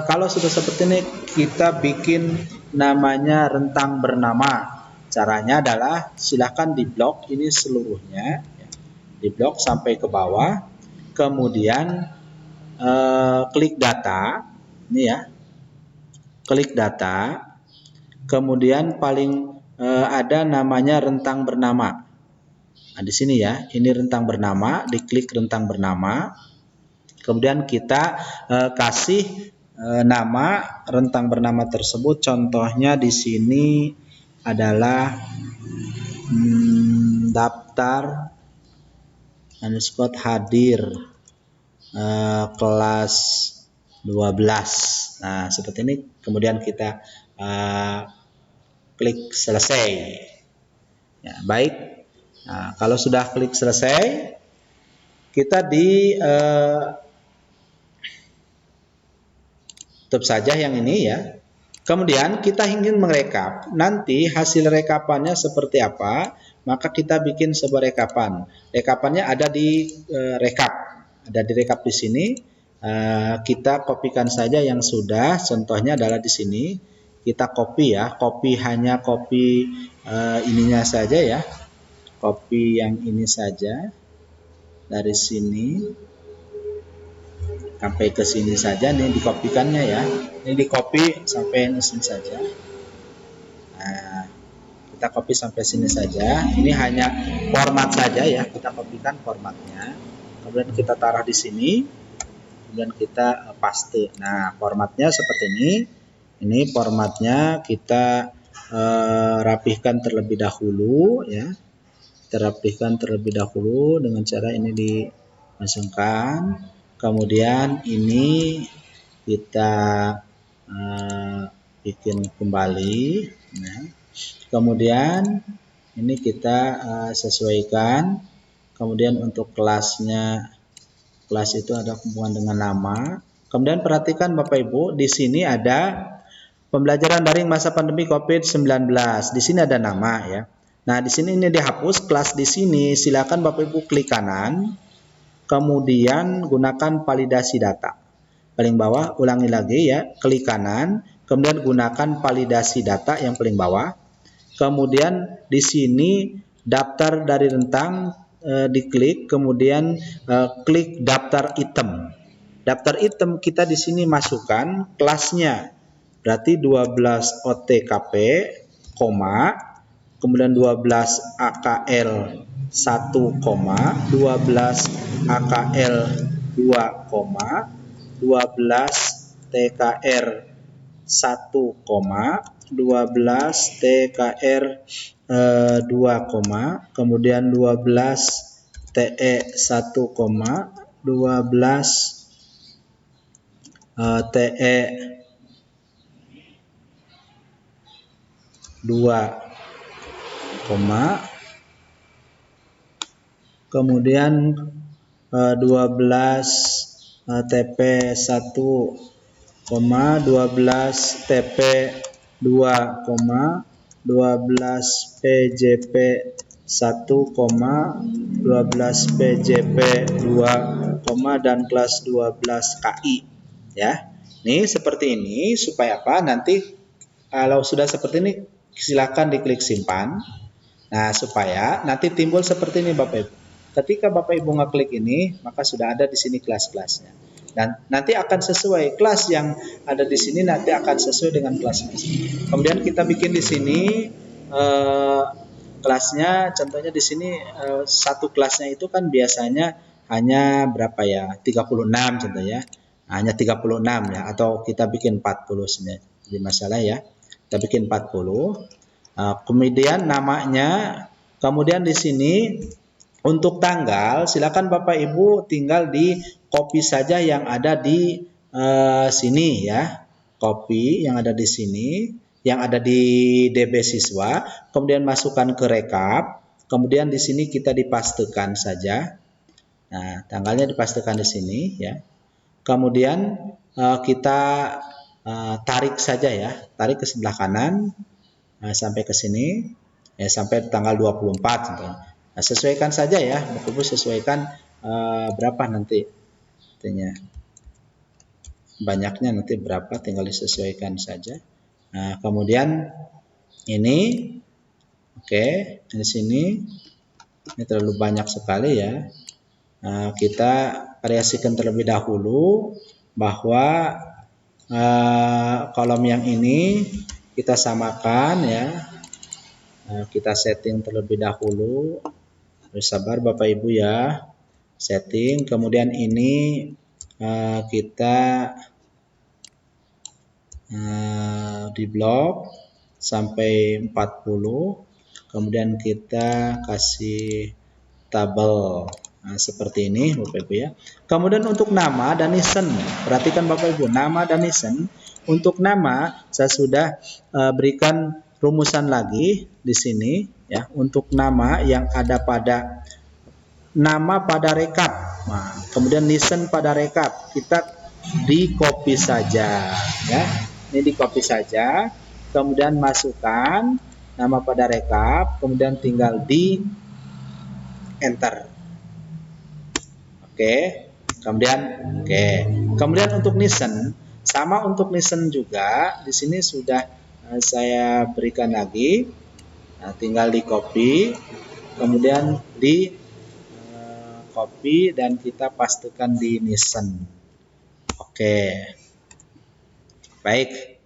kalau sudah seperti ini, kita bikin namanya rentang bernama. Caranya adalah silakan di blok ini seluruhnya, di blok sampai ke bawah. Kemudian klik data, ini ya, klik data. Kemudian paling ada namanya rentang bernama. Nah, di sini ya, ini rentang bernama, diklik rentang bernama. Kemudian kita kasih nama rentang bernama tersebut. Contohnya di sini adalah daftar underscore hadir kelas 12. Nah, seperti ini. Kemudian kita klik selesai. Ya, baik. Nah, kalau sudah klik selesai, kita di tutup saja yang ini ya. Kemudian kita ingin merekap. Nanti hasil rekapannya seperti apa, maka kita bikin sebuah rekapan. Rekapannya ada di rekap. Ada di rekap di sini. Kita kopikan saja yang sudah. Contohnya adalah di sini. Kita copy ya. Hanya copy ininya saja ya. Copy yang ini saja dari sini sampai ke sini saja, nih dikopikannya ya. Ini di copy sampai sini saja. Nah, kita copy sampai sini saja. Ini hanya format saja ya. Kita kopikan formatnya. Kemudian kita taruh di sini. Kemudian kita paste. Nah, formatnya seperti ini. Ini formatnya kita rapihkan terlebih dahulu ya. Terapihkan terlebih dahulu dengan cara ini dimasukkan. Kemudian ini kita bikin kembali. Nah, kemudian ini kita sesuaikan. Kemudian untuk kelasnya, kelas itu ada hubungan dengan nama. Kemudian perhatikan Bapak Ibu, di sini ada pembelajaran daring masa pandemi COVID-19. Di sini ada nama ya. Nah, di sini ini dihapus kelas di sini. Silakan Bapak Ibu klik kanan. Kemudian gunakan validasi data. Paling bawah, ulangi lagi ya, klik kanan, kemudian gunakan validasi data yang paling bawah. Kemudian di sini daftar dari rentang diklik, kemudian klik daftar item. Daftar item kita di sini masukkan kelasnya. Berarti 12 OTKP, kemudian 12 AKL 1, 12 AKL 2, 12 TKR 1, 12 TKR 2, kemudian 12 TE 1, 12 TE 2, kemudian 12 TP 1, 12 TP 2, 12 PJP 1, 12 PJP 2, dan kelas 12 KI ya. Ini seperti ini supaya apa? Nanti kalau sudah seperti ini silakan diklik simpan. Nah, supaya nanti timbul seperti ini Bapak Ibu. Ketika Bapak Ibu ngeklik ini, maka sudah ada di sini kelas-kelasnya. Dan nanti akan sesuai kelas yang ada di sini, nanti akan sesuai dengan kelas-kelas. Kemudian kita bikin di sini kelasnya, contohnya di sini satu kelasnya itu kan biasanya hanya berapa ya? 36 contohnya. Hanya 36 ya, atau kita bikin 40 sebenarnya. Jadi masalah ya. Kita bikin 40. Kemudian namanya, kemudian di sini untuk tanggal silakan Bapak Ibu tinggal di copy saja yang ada di sini ya, copy yang ada di sini, yang ada di DB siswa, kemudian masukkan ke rekap, kemudian di sini kita dipastekan saja. Nah, tanggalnya dipastekan di sini ya. Kemudian kita tarik saja ya, tarik ke sebelah kanan. Sampai ke sini ya, sampai tanggal 24 contohnya. Nah, sesuaikan saja ya, Bapak Ibu sesuaikan berapa nanti artinya banyaknya nanti berapa, tinggal disesuaikan saja. Nah, kemudian ini oke, di sini ini terlalu banyak sekali ya. Kita variasikan terlebih dahulu bahwa kolom yang ini kita samakan ya. Kita setting terlebih dahulu. Bersabar Bapak Ibu ya. Setting. Kemudian ini kita di blok sampai 40. Kemudian kita kasih tabel. Nah, seperti ini Bapak Ibu ya. Kemudian untuk nama dan isen, perhatikan Bapak Ibu, nama dan isen. Untuk nama saya sudah berikan rumusan lagi di sini ya. Untuk nama yang ada pada nama pada rekap, nah, kemudian isen pada rekap, kita di copy saja ya. Ini di copy saja, kemudian masukkan nama pada rekap, kemudian tinggal di enter. Oke, kemudian untuk nisen sama, untuk nisen juga di sini sudah saya berikan lagi. Nah, tinggal di copy, kemudian di copy dan kita pastikan di nisen. Oke, baik.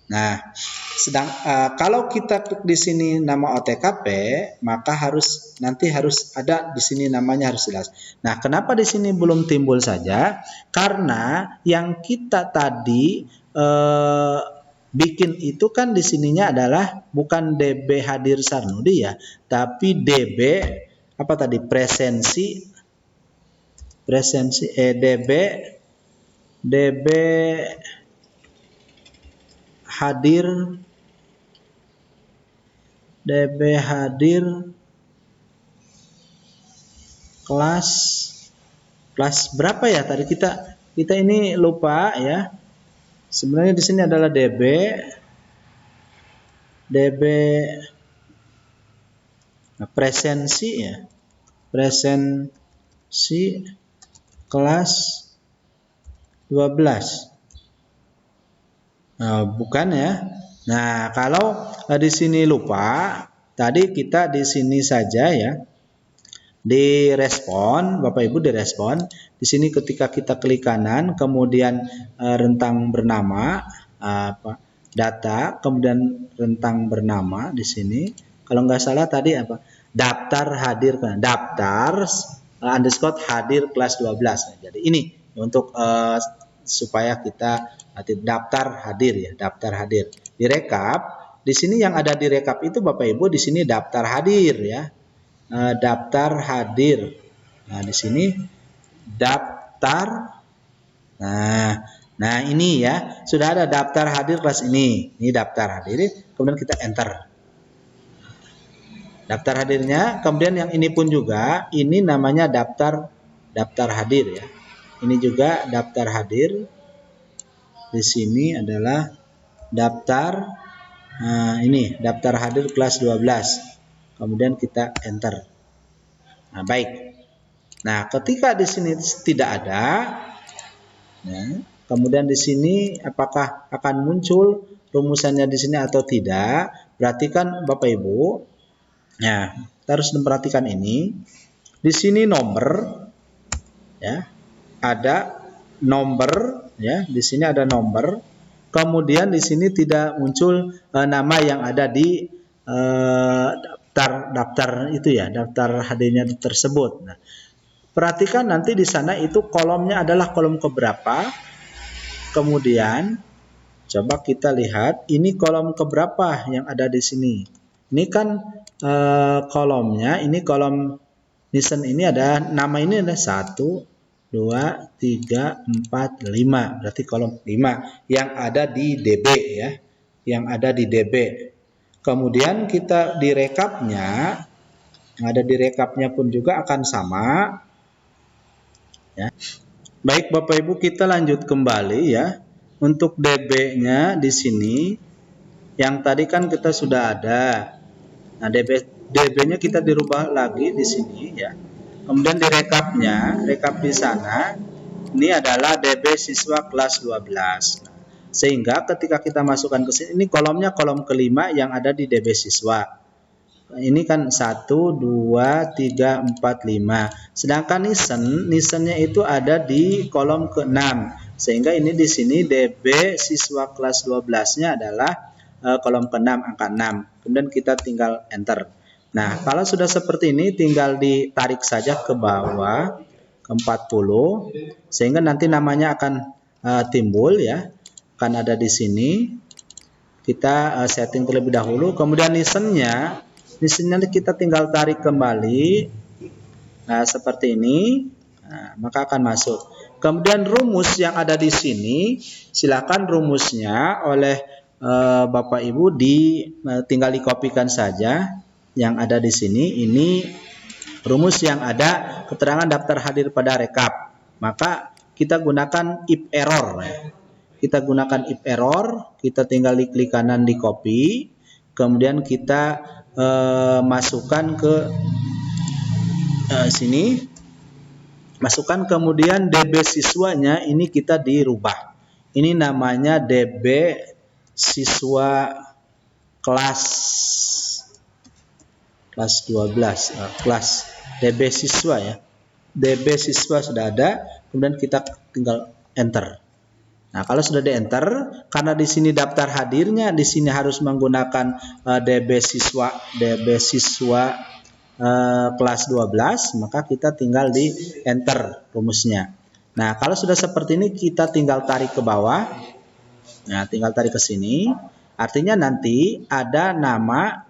Nah, kalau kita klik di sini nama OTKP, maka nanti harus ada di sini namanya harus jelas. Nah, kenapa di sini belum timbul saja? Karena yang kita tadi bikin itu kan di sininya adalah bukan DB Hadir Sarnudi ya, tapi DB apa tadi, presensi presensi DB hadir kelas berapa ya tadi kita ini lupa ya. Sebenarnya di sini adalah DB presensi ya. Presensi kelas 12. Nah, bukan ya. Nah, kalau di sini lupa, tadi kita di sini saja ya. Direspon, Bapak Ibu direspon. Di sini ketika kita klik kanan, kemudian rentang bernama data, kemudian rentang bernama di sini. Kalau nggak salah tadi apa? Daftar hadir, daftar underscore hadir kelas 12. Jadi ini untuk supaya kita daftar hadir ya, daftar hadir. Direkap, di sini yang ada di rekap itu Bapak Ibu di sini daftar hadir ya. Daftar hadir. Nah, di sini daftar. Nah, ini ya, sudah ada daftar hadir kelas ini. Ini daftar hadir, kemudian kita enter. Daftar hadirnya, kemudian yang ini pun juga, ini namanya daftar hadir ya. Ini juga daftar hadir. Di sini adalah daftar ini daftar hadir kelas 12. Kemudian kita enter. Nah, baik. Nah, ketika di sini tidak ada, ya, kemudian di sini apakah akan muncul rumusannya di sini atau tidak? Perhatikan Bapak Ibu. Nah, kita harus memperhatikan ini. Di sini nomor, ya, ada nomor, ya, di sini ada nomor. Kemudian di sini tidak muncul nama yang ada di daftar itu ya, daftar hadirnya tersebut. Nah, perhatikan nanti di sana itu kolomnya adalah kolom keberapa. Kemudian coba kita lihat ini kolom keberapa yang ada di sini. Ini kan kolomnya, ini kolom listen ini ada nama ini ada 1, 2, 3, 4, 5. Berarti kolom 5 yang ada di DB ya. Yang ada di DB. Kemudian kita di rekapnya, ada di rekapnya pun juga akan sama. Ya. Baik Bapak Ibu, kita lanjut kembali ya. Untuk DB-nya di sini, yang tadi kan kita sudah ada. Nah, DB-nya kita dirubah lagi di sini ya. Kemudian di rekapnya, rekap di sana, ini adalah DB siswa kelas 12. Sehingga ketika kita masukkan ke sini, ini kolomnya kolom kelima yang ada di DB siswa. Ini kan 1, 2, 3, 4, 5. Sedangkan nisennya itu ada di kolom ke-6. Sehingga ini di sini DB siswa kelas 12-nya adalah kolom ke-6, angka 6. Kemudian kita tinggal enter. Nah, kalau sudah seperti ini tinggal ditarik saja ke bawah ke 40 sehingga nanti namanya akan timbul ya. Kan ada di sini. Kita setting terlebih dahulu, kemudian listennya kita tinggal tarik kembali. Nah, seperti ini. Nah, maka akan masuk. Kemudian rumus yang ada di sini, silakan rumusnya oleh Bapak Ibu tinggal dikopikan saja yang ada di sini. Ini rumus yang ada keterangan daftar hadir pada rekap. Maka kita gunakan if error. Kita gunakan if error, kita tinggal di klik kanan di copy, kemudian kita masukkan ke sini, masukkan kemudian DB siswanya ini kita dirubah. Ini namanya DB siswa kelas 12, kelas DB siswa ya. DB siswa sudah ada, kemudian kita tinggal enter. Nah, kalau sudah di-enter, karena di sini daftar hadirnya di sini harus menggunakan DB siswa kelas 12, maka kita tinggal di-enter rumusnya. Nah, kalau sudah seperti ini kita tinggal tarik ke bawah. Nah, tinggal tarik ke sini. Artinya nanti ada nama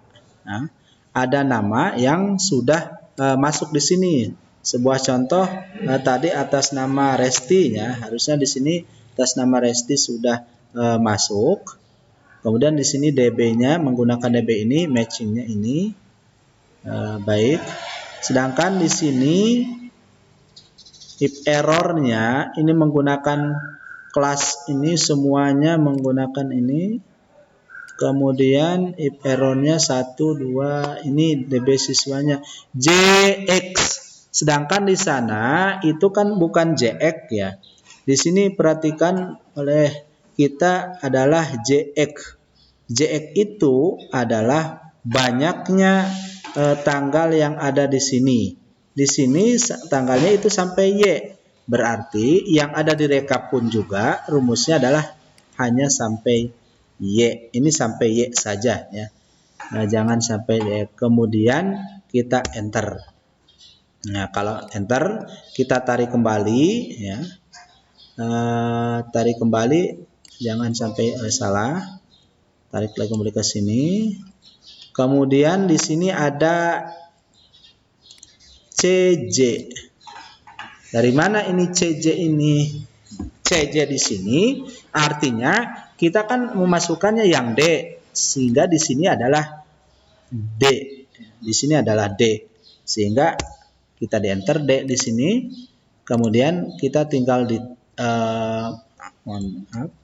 yang sudah masuk di sini. Sebuah contoh tadi atas nama Resti-nya, harusnya di sini atas nama Resti sudah masuk. Kemudian di sini DB-nya menggunakan DB ini, matchingnya ini baik. Sedangkan di sini if errornya ini menggunakan kelas ini, semuanya menggunakan ini. Kemudian if errornya 1, 2, ini DB siswanya JX. Sedangkan di sana itu kan bukan JX ya. Di sini perhatikan oleh kita adalah JX. JX itu adalah banyaknya tanggal yang ada di sini. Di sini tanggalnya itu sampai Y. Berarti yang ada di rekap pun juga rumusnya adalah hanya sampai Y. Ini sampai Y saja ya. Nah, jangan sampai Y. Kemudian kita enter. Nah, kalau enter kita tarik kembali ya. Tarik kembali, jangan sampai salah. Tarik lagi kembali ke sini. Kemudian di sini ada CJ. Dari mana ini CJ ini? CJ di sini artinya kita kan memasukkannya yang D, sehingga di sini adalah D. Di sini adalah D. Sehingga kita di enter D di sini. Kemudian kita tinggal di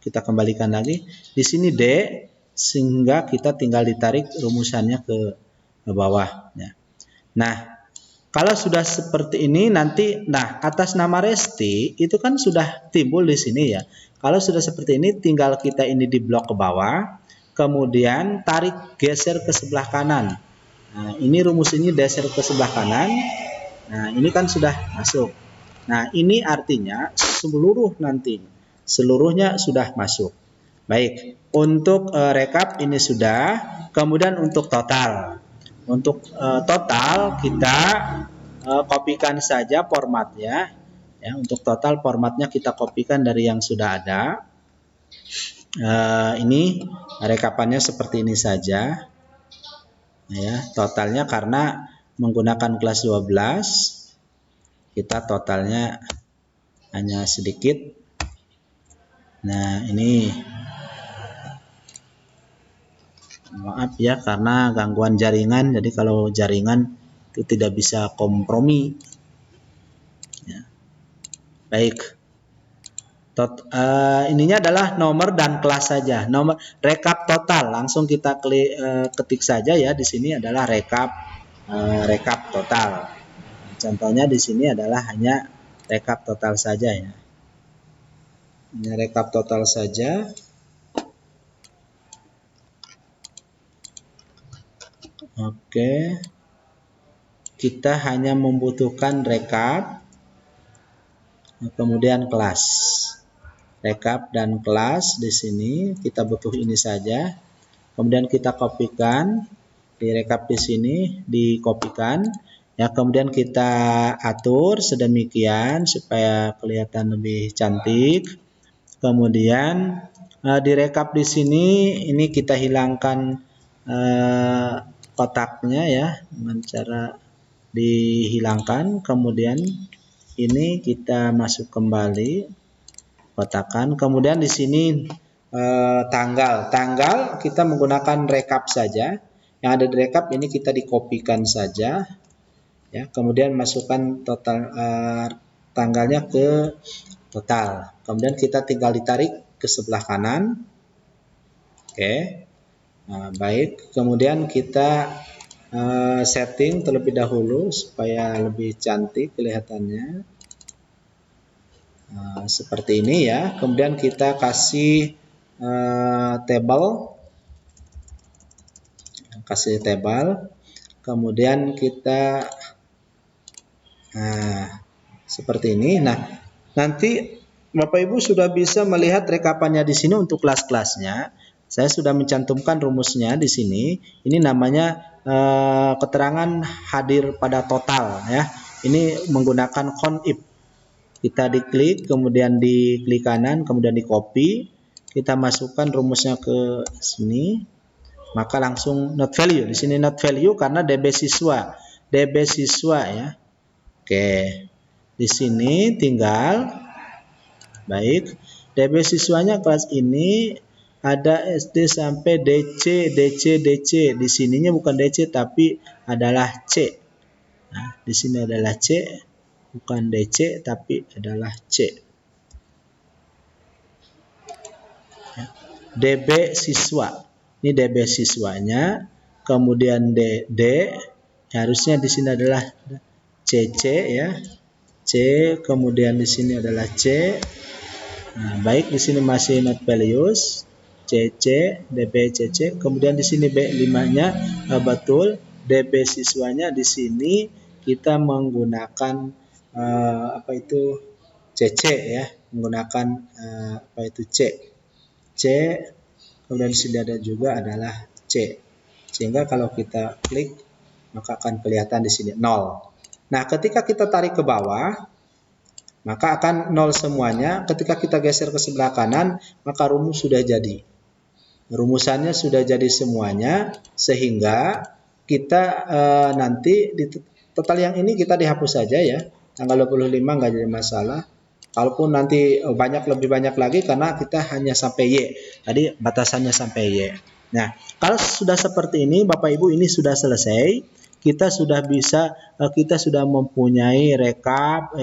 kita kembalikan lagi. Di sini D, sehingga kita tinggal ditarik rumusannya ke bawah ya. Nah, kalau sudah seperti ini nanti, nah atas nama Resti itu kan sudah timbul di sini ya. Kalau sudah seperti ini tinggal kita ini di blok ke bawah, kemudian tarik geser ke sebelah kanan. Nah, ini rumus ini geser ke sebelah kanan. Nah, ini kan sudah masuk. Nah, ini artinya seluruhnya sudah masuk. Baik, untuk rekap ini sudah, kemudian untuk total. Untuk total kita kopikan saja formatnya ya. Untuk total formatnya kita kopikan dari yang sudah ada. Ini rekapannya seperti ini saja ya. Totalnya karena menggunakan kelas 12 kita totalnya hanya sedikit. Nah, ini maaf ya karena gangguan jaringan, jadi kalau jaringan itu tidak bisa kompromi ya. Baik, ininya adalah nomor dan kelas saja. Nomor rekap total langsung kita ketik saja ya. Di sini adalah rekap total. Contohnya di sini adalah hanya rekap total saja ya. Ini rekap total saja. Oke. Kita hanya membutuhkan rekap, kemudian kelas. Rekap dan kelas di sini kita butuh ini saja. Kemudian kita kopikan di rekap di sini, dikopikan. Ya, kemudian kita atur sedemikian supaya kelihatan lebih cantik. Kemudian di rekap di sini ini kita hilangkan kotaknya ya dengan cara dihilangkan. Kemudian ini kita masuk kembali kotakan. Kemudian di sini tanggal kita menggunakan rekap saja. Yang ada di rekap ini kita dikopikan saja ya. Kemudian masukkan total tanggalnya ke total. Kemudian kita tinggal ditarik ke sebelah kanan. Oke. Nah, baik. Kemudian kita setting terlebih dahulu supaya lebih cantik kelihatannya. Seperti ini ya. Kemudian kita kasih table. Kemudian kita seperti ini. Nah, nanti Bapak Ibu sudah bisa melihat rekapannya di sini untuk kelas-kelasnya. Saya sudah mencantumkan rumusnya di sini. Ini namanya keterangan hadir pada total ya. Ini menggunakan conif. Kita diklik, kemudian diklik kanan, kemudian di copy. Kita masukkan rumusnya ke sini. Maka langsung not value. Di sini not value karena DB siswa. DB siswa ya. Oke, di sini tinggal baik. DB siswanya kelas ini ada SD sampai DC, DC, DC. Di sininya bukan DC tapi adalah C. Nah, di sini adalah C, bukan DC tapi adalah C. DB siswa. Ini DB siswanya, kemudian D harusnya di sini adalah CC ya. C, kemudian di sini adalah C. Nah, baik di sini masih not values. CC, DB CC, kemudian di sini B5-nya betul, DB siswanya di sini kita menggunakan apa itu CC ya, menggunakan apa itu C. C, kemudian di sini ada juga adalah C. Sehingga kalau kita klik maka akan kelihatan di sini 0. Nah, ketika kita tarik ke bawah maka akan 0 semuanya. Ketika kita geser ke sebelah kanan maka rumus sudah jadi. Rumusannya sudah jadi semuanya sehingga kita nanti di total yang ini kita dihapus saja ya. Tanggal 25 nggak jadi masalah. Kalaupun nanti lebih banyak lagi karena kita hanya sampai Y. Tadi batasannya sampai Y. Nah, kalau sudah seperti ini Bapak Ibu ini sudah selesai. Kita sudah mempunyai rekap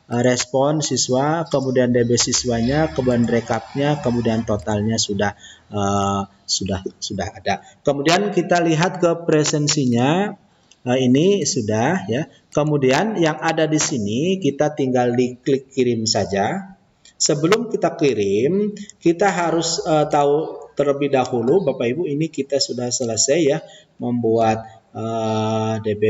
respon siswa, kemudian DB siswanya, kemudian rekapnya, kemudian totalnya sudah ada. Kemudian kita lihat ke presensinya. Ini sudah ya. Kemudian yang ada di sini kita tinggal diklik kirim saja. Sebelum kita kirim, kita harus tahu terlebih dahulu Bapak Ibu ini kita sudah selesai ya membuat DB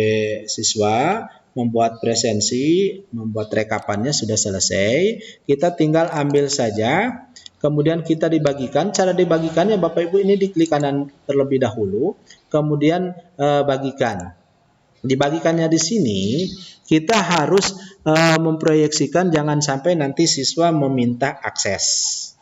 siswa, membuat presensi, membuat rekapannya sudah selesai. Kita tinggal ambil saja. Kemudian kita dibagikan. Cara dibagikannya Bapak Ibu ini diklik kanan terlebih dahulu. Kemudian bagikan. Dibagikannya di sini kita harus memproyeksikan jangan sampai nanti siswa meminta akses.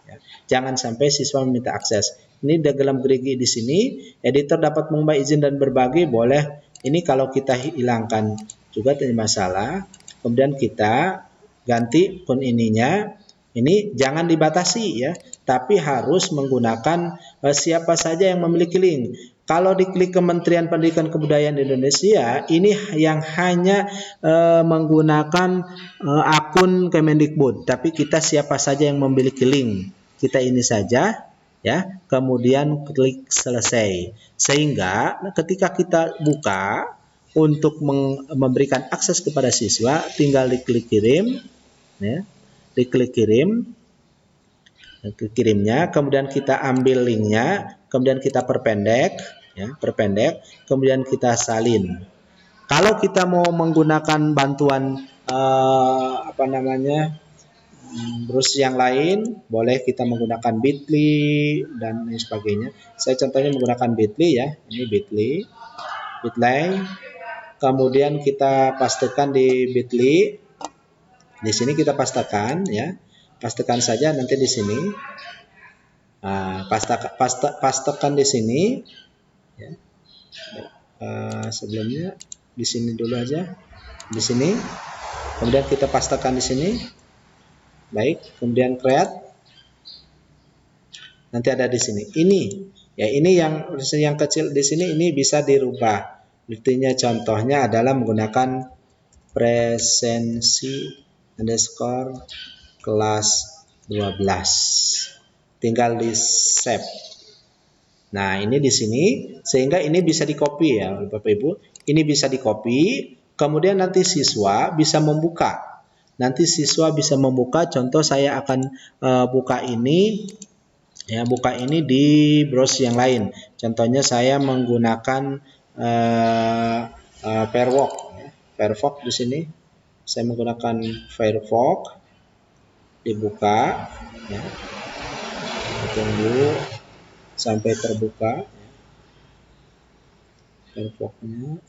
Ya. Jangan sampai siswa meminta akses. Ini dalam gerigi di sini, editor dapat mengubah izin dan berbagi boleh. Ini kalau kita hilangkan juga tidak masalah. Kemudian kita ganti pun ininya. Ini jangan dibatasi ya, tapi harus menggunakan siapa saja yang memiliki link. Kalau diklik Kementerian Pendidikan Kebudayaan Indonesia, ini yang hanya menggunakan akun Kemendikbud, tapi kita siapa saja yang memiliki link. Kita ini saja ya, kemudian klik selesai. Sehingga ketika kita buka untuk memberikan akses kepada siswa, tinggal diklik kirim ya. Diklik kirim. Kirimnya, kemudian kita ambil linknya, kemudian kita perpendek, ya, kemudian kita salin. Kalau kita mau menggunakan bantuan terus yang lain, boleh kita menggunakan Bitly dan lain sebagainya. Saya contohnya menggunakan Bitly ya, ini Bitly, kemudian kita pastekan di Bitly. Di sini kita pastekan ya. Pastekan saja nanti di sini. Pastekan di sini. Ya. Sebelumnya di sini dulu aja. Di sini. Kemudian kita pastekan di sini. Baik. Kemudian create. Nanti ada di sini. Ini. Ya ini yang kecil di sini ini bisa dirubah. Artinya contohnya adalah menggunakan presensi underscore kelas 12. Tinggal di save. Nah, ini di sini sehingga ini bisa di-copy ya, Bapak Ibu. Ini bisa di-copy, kemudian nanti siswa bisa membuka. Nanti siswa bisa membuka, contoh saya akan buka ini ya, buka ini di browser yang lain. Contohnya saya menggunakan Firefox ya. Firefox di sini. Saya menggunakan Firefox, dibuka ya. Tunggu sampai terbuka Firefox-nya.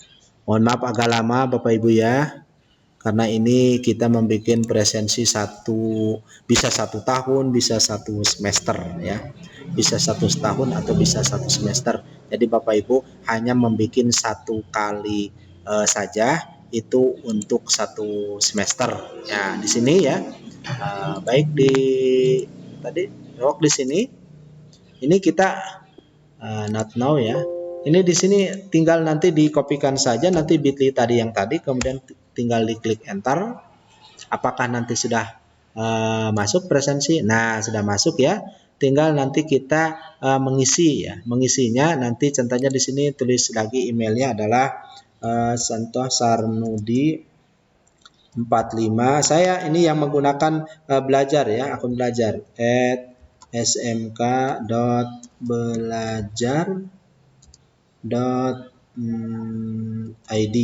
Mohon maaf agak lama Bapak Ibu ya, karena ini kita membuat presensi bisa 1 tahun, bisa 1 semester ya, bisa 1 tahun atau bisa 1 semester. Jadi Bapak Ibu hanya membuat 1 kali saja. itu untuk 1 semester. Ya, di sini ya. Baik di tadi di sini. Ini kita not now ya. Ini di sini tinggal nanti dikopikan saja nanti bit.ly tadi yang tadi, kemudian tinggal diklik enter. Apakah nanti sudah masuk presensi? Nah, sudah masuk ya. Tinggal nanti kita mengisi ya. Mengisinya nanti contohnya di sini tulis lagi emailnya adalah Santoh Sarnudi 45. Saya ini yang menggunakan belajar ya, akun belajar smk.belajar.id.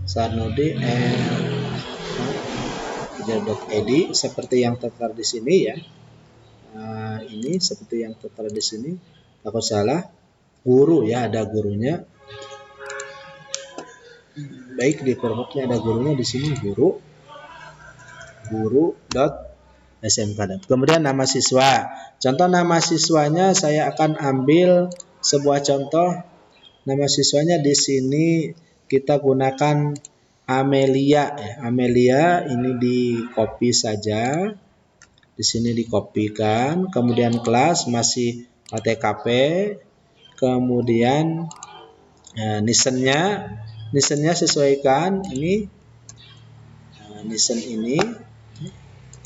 Sarnudi.id seperti yang tertera di sini ya. Ini seperti yang tertera di sini. Takut salah. Guru ya, ada gurunya. Baik, di perboxnya ada gurunya di sini, guru.smk. Kemudian nama siswa. Contoh nama siswanya saya akan ambil sebuah contoh. Nama siswanya di sini kita gunakan Amelia ya. Amelia ini di copy saja. Di sini dikopikan, kemudian kelas masih TKP, kemudian nisennya sesuaikan ini nisen ini,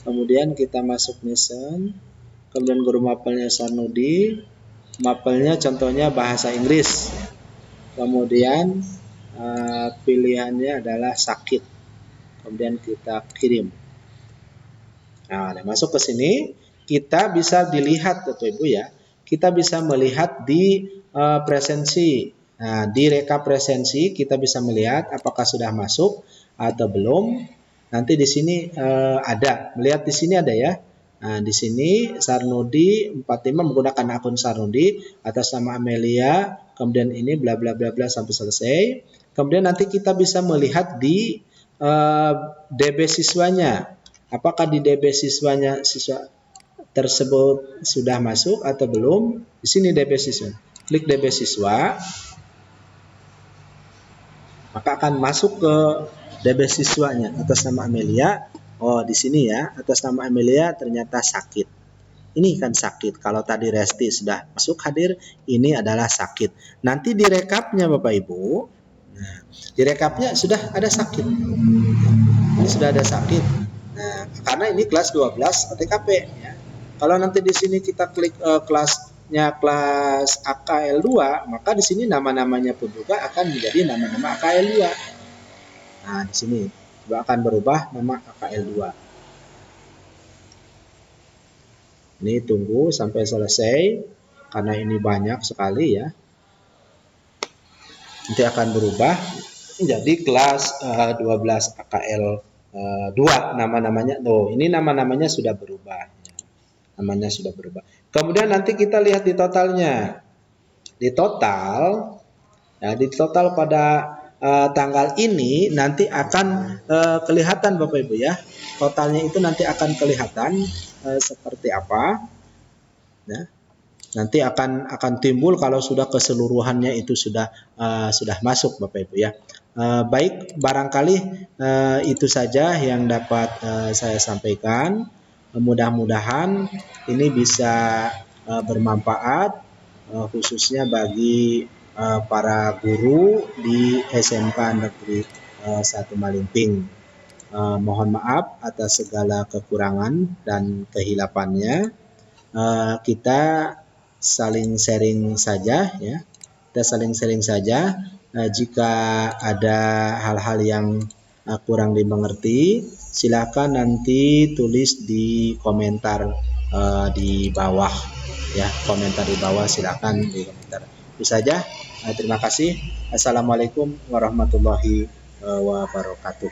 kemudian kita masuk nisen, kemudian guru mapelnya Sarnudi, mapelnya contohnya bahasa Inggris, kemudian pilihannya adalah sakit, kemudian kita kirim. Nah, masuk ke sini kita bisa dilihat Bapak Ibu ya. Kita bisa melihat di presensi. Nah, di rekap presensi kita bisa melihat apakah sudah masuk atau belum. Nanti di sini ada, melihat di sini ada ya. Nah, di sini Sarnudi 45 menggunakan akun Sarnudi atas nama Amelia, kemudian ini bla bla bla bla sampai selesai. Kemudian nanti kita bisa melihat di DB siswanya. Apakah di DB siswa tersebut sudah masuk atau belum? Di sini DB siswa. Klik DB siswa. Maka akan masuk ke DB siswanya atas nama Amelia. Oh, di sini ya, atas nama Amelia ternyata sakit. Ini kan sakit. Kalau tadi Resti sudah masuk hadir, ini adalah sakit. Nanti di rekapnya Bapak Ibu. Nah, di rekapnya sudah ada sakit. Ini sudah ada sakit. Nah, karena ini kelas 12 TKP ya. Kalau nanti di sini kita klik kelasnya kelas AKL 2, maka di sini nama-namanya pun juga akan menjadi nama-nama AKL 2. Nah, di sini juga akan berubah nama AKL 2. Ini tunggu sampai selesai karena ini banyak sekali ya. Nanti akan berubah menjadi kelas 12 AKL 2 nama-namanya. Ini nama-namanya sudah berubah. Namanya sudah berubah. Kemudian nanti kita lihat di totalnya. Di total pada tanggal ini nanti akan kelihatan Bapak Ibu ya. Totalnya itu nanti akan kelihatan seperti apa. Nah, nanti akan timbul kalau sudah keseluruhannya itu sudah masuk Bapak Ibu ya. Baik, barangkali itu saja yang dapat saya sampaikan. Mudah-mudahan ini bisa bermanfaat khususnya bagi para guru di SMK Negeri 1 Malingping. Mohon maaf atas segala kekurangan dan kehilafannya. Kita saling sharing saja ya. Kita saling sharing saja. Jika ada hal-hal yang kurang dimengerti, silakan nanti tulis di komentar di bawah ya, komentar di bawah silakan di komentar. Itu saja. Terima kasih. Assalamualaikum warahmatullahi wabarakatuh.